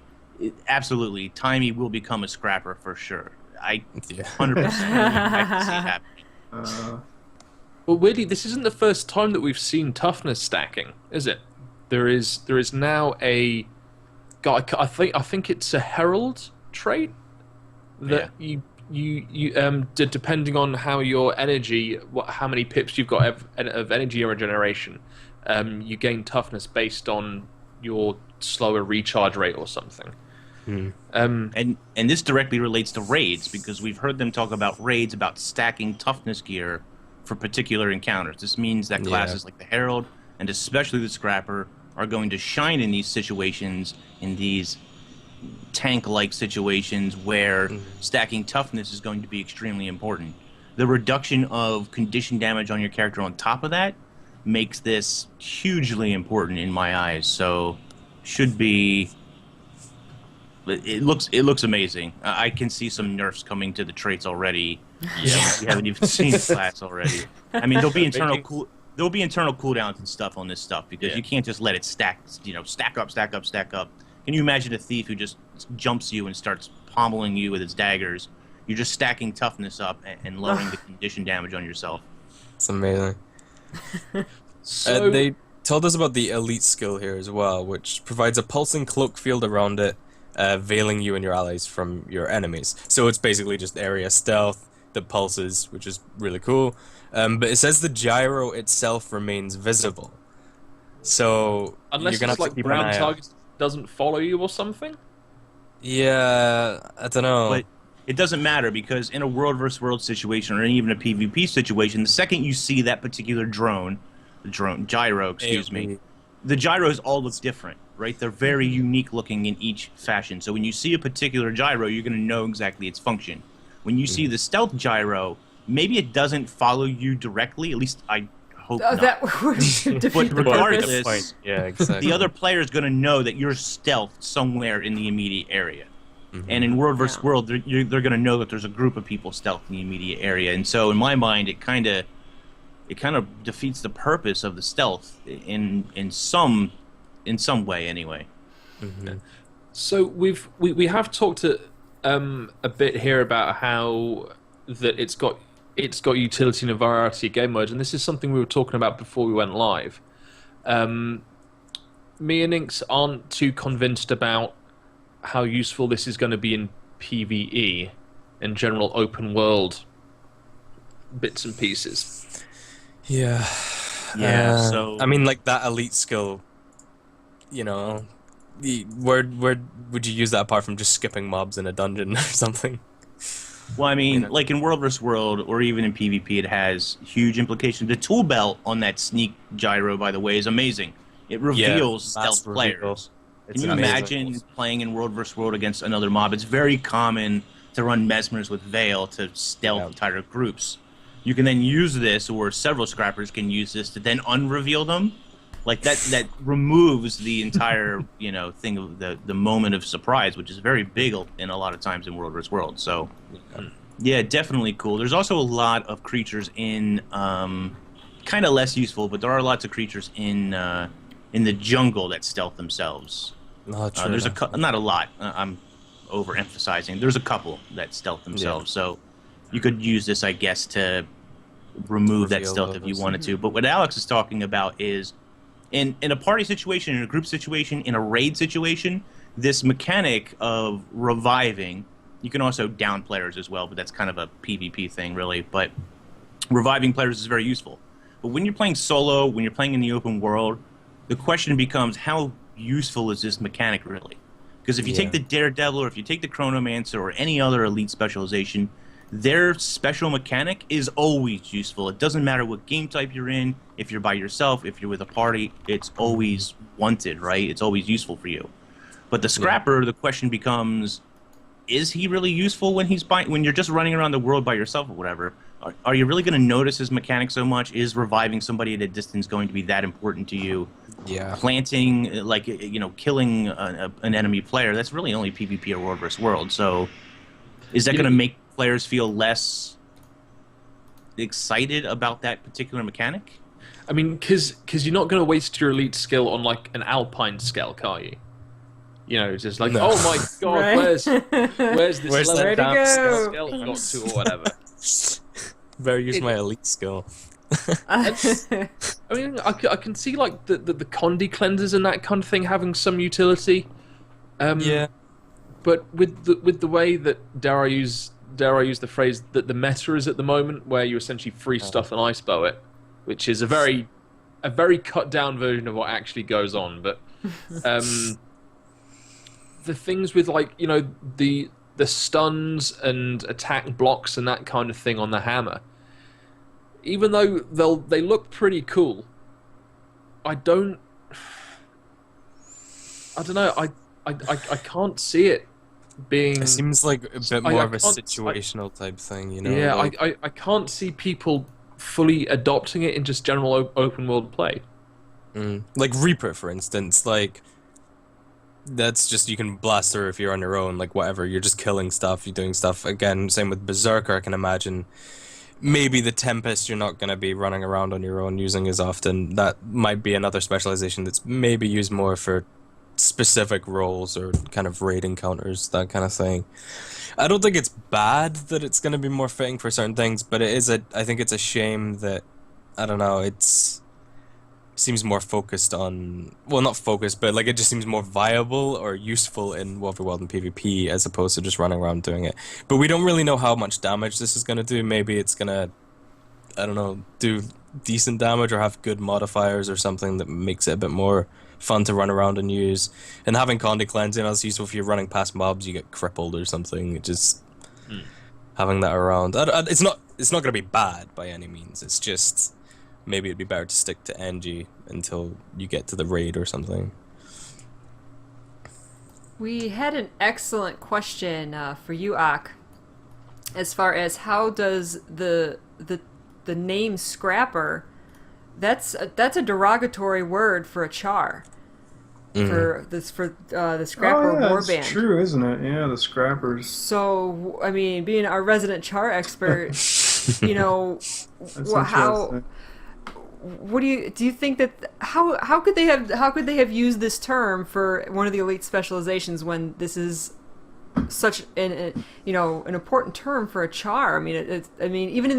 absolutely, Timey will become a scrapper for sure. I 100% expect to see it happening. Well, weirdly, this isn't the first time that we've seen toughness stacking, is it? There is now a guy. I think it's a herald trait that you depending on how your energy, how many pips you've got of energy regeneration, you gain toughness based on your slower recharge rate or something. And this directly relates to raids, because we've heard them talk about raids about stacking toughness gear for particular encounters. This means that classes like the Herald and especially the Scrapper are going to shine in these situations, in these tank-like situations where stacking toughness is going to be extremely important. The reduction of condition damage on your character on top of that makes this hugely important in my eyes. So should be. It looks amazing. I can see some nerfs coming to the traits already. Yeah, we haven't even seen the class already. I mean, there'll be internal cooldowns and stuff on this stuff because you can't just let it stack. Stack up. Can you imagine a thief who just jumps you and starts pommeling you with his daggers? You're just stacking toughness up and lowering the condition damage on yourself. It's amazing. So They told us about the elite skill here as well, which provides a pulsing cloak field around it, veiling you and your allies from your enemies. So it's basically just area stealth that pulses, which is really cool. But it says the gyro itself remains visible. So unless you're gonna it's have to like keep an brown eye out. target doesn't follow you or something. Yeah, I don't know. But it doesn't matter because in a world versus world situation or even a PvP situation, the second you see that particular gyro, the gyros all look different, right? They're very unique looking in each fashion. So when you see a particular gyro, you're going to know exactly its function. When you see the stealth gyro, maybe it doesn't follow you directly. At least I hope not. That would defeat But the regardless, purpose. Yeah, exactly. the other player is going to know that you're stealthed somewhere in the immediate area. And in World vs. World, they're going to know that there's a group of people stealthed in the immediate area. And so, in my mind, it kind of defeats the purpose of the stealth in some way, anyway. So we have talked a bit here about how that it's got utility in a variety of game modes, and this is something we were talking about before we went live. Me and Inks aren't too convinced about how useful this is going to be in PvE and general open world bits and pieces. Yeah. So I mean, like that elite skill, where would you use that apart from just skipping mobs in a dungeon or something? Well, I mean, like in World vs. World, or even in PvP, it has huge implications. The tool belt on that sneak gyro, by the way, is amazing. It reveals stealth players. Can you imagine playing in World vs. World against another mob? It's very common to run Mesmers with Veil to stealth entire groups. You can then use this, or several scrappers can use this to then unreveal them. Like that removes the entire thing of the moment of surprise, which is very big in a lot of times in World vs. World. So yeah, definitely cool. There's also a lot of creatures in kind of less useful, but there are lots of creatures in the jungle that stealth themselves. There's not a lot. I'm overemphasizing. There's a couple that stealth themselves. So you could use this, I guess, to remove that stealth if you wanted to. But what Alex is talking about is in a party situation, in a group situation, in a raid situation, this mechanic of reviving, you can also down players as well, but that's kind of a PvP thing, really. But reviving players is very useful. But when you're playing solo, when you're playing in the open world, the question becomes, how useful is this mechanic really? Because if you take the Daredevil, or if you take the Chronomancer, or any other elite specialization, their special mechanic is always useful. It doesn't matter what game type you're in, if you're by yourself, if you're with a party, it's always wanted, right? It's always useful for you. But the Scrapper, the question becomes, is he really useful when you're just running around the world by yourself or whatever? Are you really going to notice his mechanic so much? Is reviving somebody at a distance going to be that important to you? Yeah. Planting, killing an enemy player, that's really only PvP or World vs. World. So is that going to make players feel less excited about that particular mechanic? I mean, because you're not going to waste your elite skill on like an Alpine Skelk, are you? It's just like, oh my god, Right. where's this Where's level that down go? Skelk got to or whatever? Better use my elite skill. I mean, I can see like the Condi cleansers and that kind of thing having some utility. But with the way that dare I use the phrase that the meta is at the moment, where you essentially free stuff and ice bow it, which is a very cut down version of what actually goes on. But the things with the stuns and attack blocks and that kind of thing on the hammer, even though they look pretty cool, I don't I don't know. I can't see it being. It seems like a bit more of a can't- situational type thing, you know? Yeah, like, I can't see people fully adopting it in just general open world play. like Reaper, for instance, like that's just, you can blast through if you're on your own, like whatever, you're just killing stuff, you're doing stuff. Again, same with Berserker, I can imagine. Maybe the Tempest you're not going to be running around on your own using as often. That might be another specialization that's maybe used more for specific roles or kind of raid encounters, that kind of thing. I don't think it's bad that it's going to be more fitting for certain things, but I think it's a shame that, I don't know, seems more focused on, well, not focused, but like it just seems more viable or useful in overworld and PvP as opposed to just running around doing it. But we don't really know how much damage this is going to do. Maybe it's going to, I don't know, do decent damage or have good modifiers or something that makes it a bit more fun to run around and use. And having Condi Cleansing, that's useful if you're running past mobs, you get crippled or something. Just having that around. It's not going to be bad by any means. It's just, maybe it'd be better to stick to NG until you get to the raid or something. We had an excellent question for you, Ak, as far as how does the name Scrapper, that's a derogatory word for a Charr. For the Scrapper warband. That's true, isn't it? Yeah, the Scrappers. So, I mean, being our resident Charr expert, you know, what do you think that how could they have used this term for one of the elite specializations when this is such an important term for a Charr? I mean, even in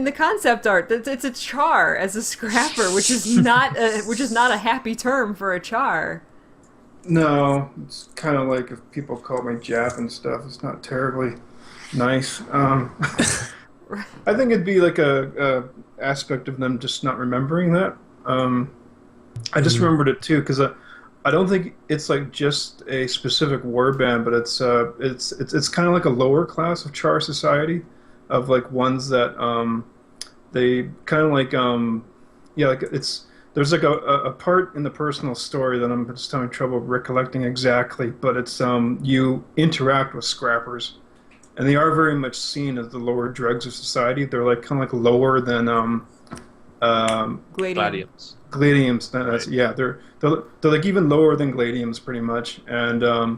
the concept art, it's a Charr as a scrapper, which is not a happy term for a Charr. No, it's kind of like if people call me Jap and stuff. It's not terribly nice. I think it'd be like a aspect of them just not remembering that. I just remembered it too because I don't think it's like just a specific warband, but it's kind of like a lower class of Charr society, of like ones that they kind of like like there's like a part in the personal story that I'm just having trouble recollecting exactly, but it's you interact with scrappers. And they are very much seen as the lower dregs of society. They're like kind of like lower than Gladiums. Gladiums. That's, right. Yeah, they're like even lower than Gladiums pretty much. And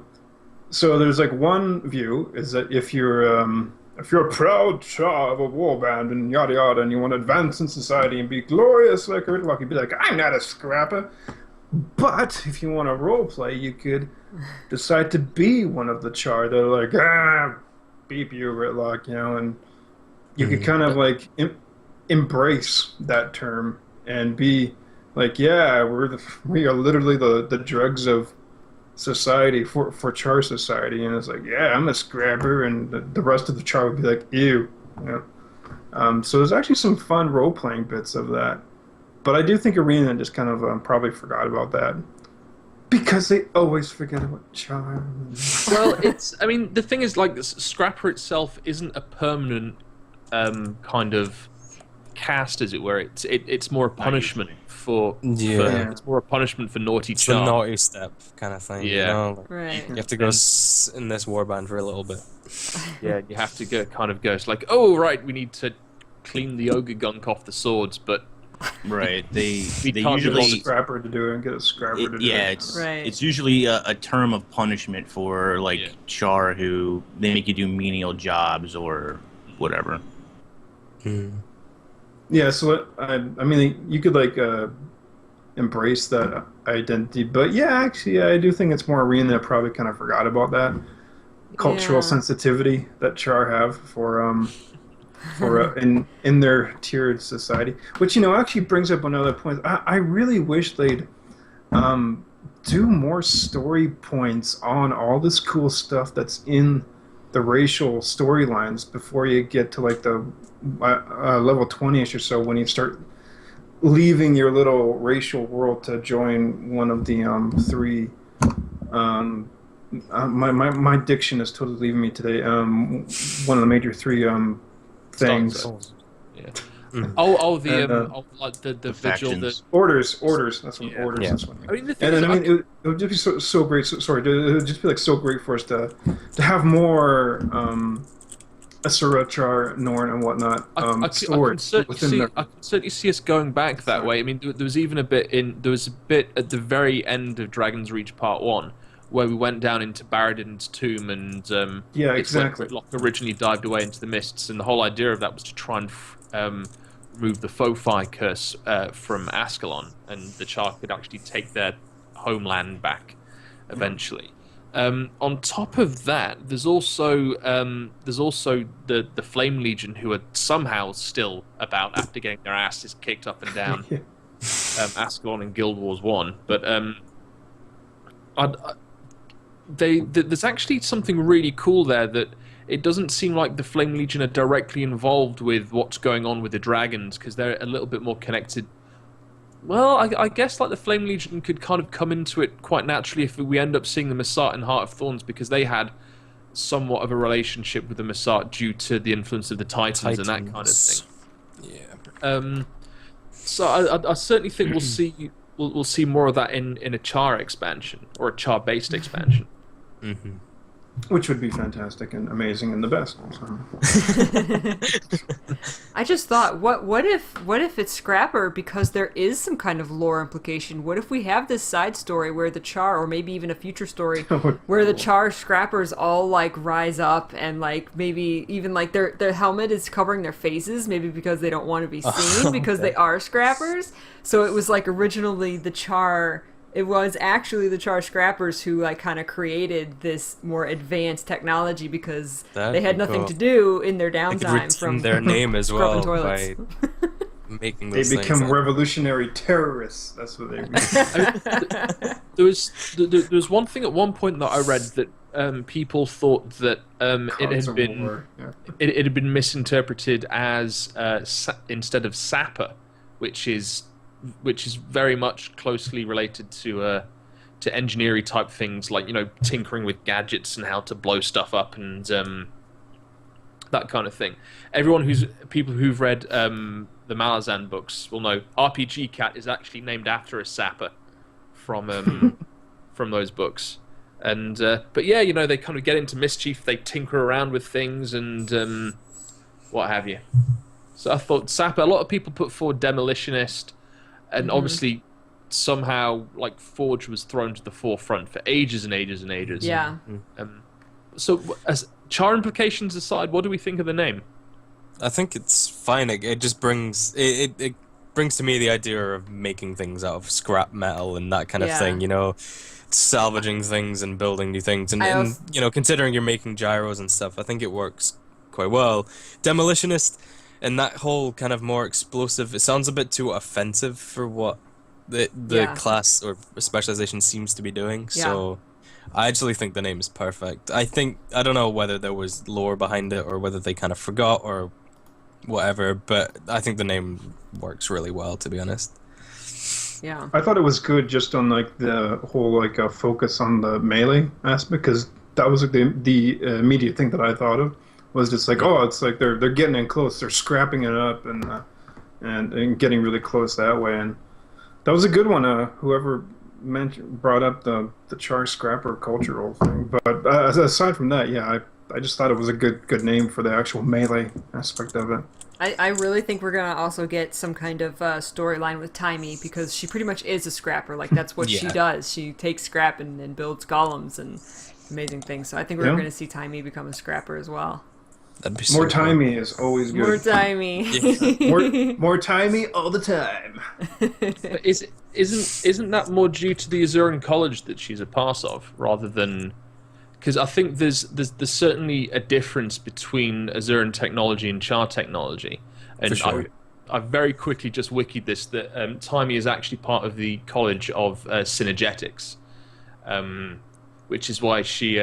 so there's like one view is that if you're a proud Charr of a warband and yada yada, and you want to advance in society and be glorious like Earthlock, you'd be like, I'm not a scrapper. But if you want to roleplay, you could decide to be one of the Charr. They're like, beep you, Ritlock, and you could kind of like embrace that term and be like, yeah, we are literally the drugs of society for Charr society, and it's like, yeah, I'm a scrapper, and the rest of the Charr would be like, ew, so there's actually some fun role playing bits of that, but I do think ArenaNet just kind of probably forgot about that. Because they always forget about Charr. Well, the thing is, like, Scrapper itself isn't a permanent kind of cast, as it were. It's more a punishment it's more a punishment for naughty Charr. It's a naughty step kind of thing. Yeah. Right. You have to go in this warband for a little bit. Yeah, you have to go. It's like, oh, right, we need to clean the ogre gunk off the swords, but right, they usually usually scrapper to do it and get a scrapper to do it. Yeah, it's usually a term of punishment for Charr who they make you do menial jobs or whatever. Yeah, so I mean, you could like embrace that identity, but yeah, actually, I do think it's more Arena that probably kind of forgot about that cultural sensitivity that Charr have for in their tiered society, which actually brings up another point. I really wish they'd do more story points on all this cool stuff that's in the racial storylines before you get to like the level 20ish or so, when you start leaving your little racial world to join one of the three. My diction is totally leaving me today. One of the major three things. Like the vigil, the orders. That's what Yeah. orders. Yeah. That's what. I mean, the thing And is, then, I mean, it would just be so great. Sorry, it would just be like so great for us to have more Asura, Charr, Norn, and whatnot stored within I can certainly see us going back that way. I mean, there was even a bit at the very end of Dragon's Reach Part 1 where we went down into Baradin's tomb and Yeah, it's where exactly. Gridlock originally dived away into the mists, and the whole idea of that was to try and remove the Fofi curse from Ascalon, and the Charr could actually take their homeland back eventually. On top of that, there's also the Flame Legion, who are somehow still about after getting their asses kicked up and down Ascalon in Guild Wars 1. But there's actually something really cool there, that it doesn't seem like the Flame Legion are directly involved with what's going on with the dragons, because they're a little bit more connected. Well, I guess like the Flame Legion could kind of come into it quite naturally if we end up seeing the Massart in Heart of Thorns, because they had somewhat of a relationship with the Massart due to the influence of the Titans and that kind of thing. Yeah. So I certainly think we'll see more of that in a Charr expansion, or a Charr-based expansion. Mm-hmm. Which would be fantastic and amazing and the best. So. I just thought, what if it's Scrapper, because there is some kind of lore implication? What if we have this side story where the Charr, or maybe even a future story, where the Charr Scrappers all like rise up and like maybe even like their helmet is covering their faces, maybe because they don't want to be seen because they are Scrappers. So it was like originally the Charr. It was actually the Charr Scrappers who like kind of created this more advanced technology because they had nothing to do in their downtime from their name as well toilets. by making those They become things. revolutionary terrorists. That's what they become. There was one thing at one point that I read that people thought that it had been misinterpreted as instead of Sapper, which is very much closely related to engineering type things, like, you know, tinkering with gadgets and how to blow stuff up and that kind of thing. People who've read the Malazan books will know RPG Cat is actually named after a sapper from those books. And but yeah, you know, they kind of get into mischief, they tinker around with things and what have you. So I thought sapper. A lot of people put forward demolitionist. And obviously, somehow, like, Forge was thrown to the forefront for ages and ages and ages. Yeah. So, as Charr implications aside, what do we think of the name? I think it's fine. It just brings it brings to me the idea of making things out of scrap metal and that kind of thing. You know, salvaging things and building new things, and you know, considering you're making gyros and stuff, I think it works quite well. Demolitionist. And that whole kind of more explosive, it sounds a bit too offensive for what the class or specialization seems to be doing. Yeah. So I actually think the name is perfect. I don't know whether there was lore behind it or whether they kind of forgot or whatever, but I think the name works really well, to be honest. Yeah. I thought it was good just on like the whole like focus on the melee aspect, because that was like the immediate thing that I thought of. Was just like, oh, it's like they're getting in close, they're scrapping it up and getting really close that way, and that was a good one. Whoever brought up the Charr Scrapper cultural thing, but aside from that, yeah, I just thought it was a good name for the actual melee aspect of it. I really think we're gonna also get some kind of storyline with Timey, because she pretty much is a scrapper. Like that's what she does. She takes scrap and builds golems and amazing things. So I think we're gonna see Timey become a scrapper as well. That'd be so more timey is always good. More timey. more timey all the time. Isn't that more due to the Azuran College that she's a part of, rather than? Because I think there's certainly a difference between Azuran technology and Charr technology, and For sure. I very quickly just wikied this that Timey is actually part of the College of Synergetics, which is why she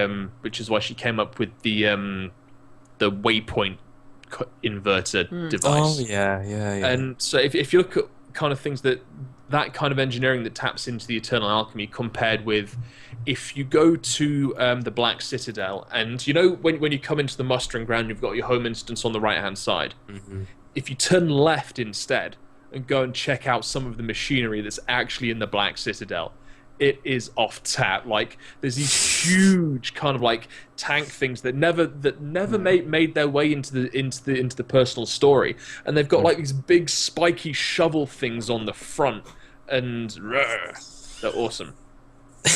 came up with the waypoint inverter device. Oh yeah. And so if you look at kind of things that kind of engineering that taps into the Eternal Alchemy, compared with if you go to the Black Citadel, and you know when you come into the mustering ground, you've got your home instance on the right hand side. if you turn left instead and go and check out some of the machinery that's actually in the Black Citadel, it is off tap. Like, there's these huge kind of like tank things that never made their way into the personal story, and they've got like these big spiky shovel things on the front, and they're awesome.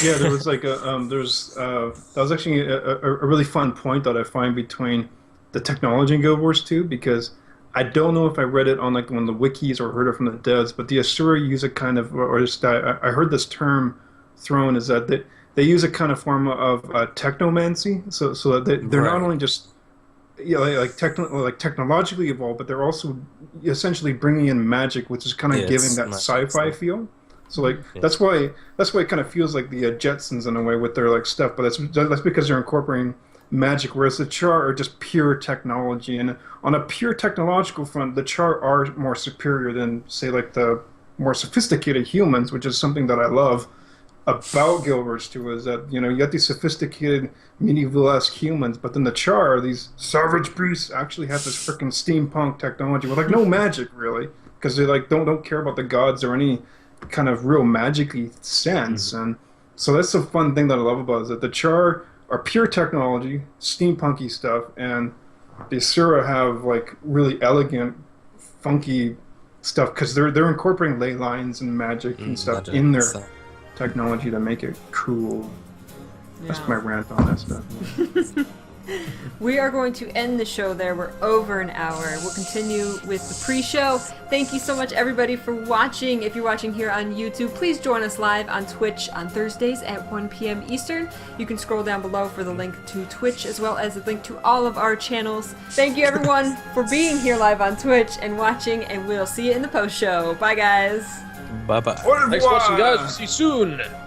Yeah, there was like that was actually a really fun point that I find between the technology in Guild Wars 2, because I don't know if I read it on like one of the wikis or heard it from the devs, but the Asura use a kind of, or just I heard this term thrown, is that they use a kind of form of technomancy, so that they're not only just like technologically evolved, but they're also essentially bringing in magic, which is kind of giving that sci-fi feel. So like that's why it kind of feels like the Jetsons in a way with their like stuff, but that's because they're incorporating magic, whereas the Charr are just pure technology. And on a pure technological front, the Charr are more superior than, say, like the more sophisticated humans, which is something that I love about Guild Wars 2, is that, you know, you got these sophisticated medieval-esque humans, but then the Charr, these savage beasts, actually have this freaking steampunk technology with like no magic really, because they like don't care about the gods or any kind of real magic-y sense. And so that's the fun thing that I love about it, is that the Charr are pure technology, steampunky stuff, and the Asura have like really elegant, funky stuff, because they're incorporating ley lines and magic and stuff in their technology to make it cool. That's my rant on that stuff. We are going to end the show there. We're over an hour. We'll continue with the pre-show. Thank you so much, everybody, for watching. If you're watching here on YouTube, please join us live on Twitch on Thursdays at 1 p.m. Eastern. You can scroll down below for the link to Twitch, as well as a link to all of our channels. Thank you, everyone, for being here live on Twitch and watching, and we'll see you in the post-show. Bye, guys. Bye-bye. Thanks for watching, guys. We'll see you soon.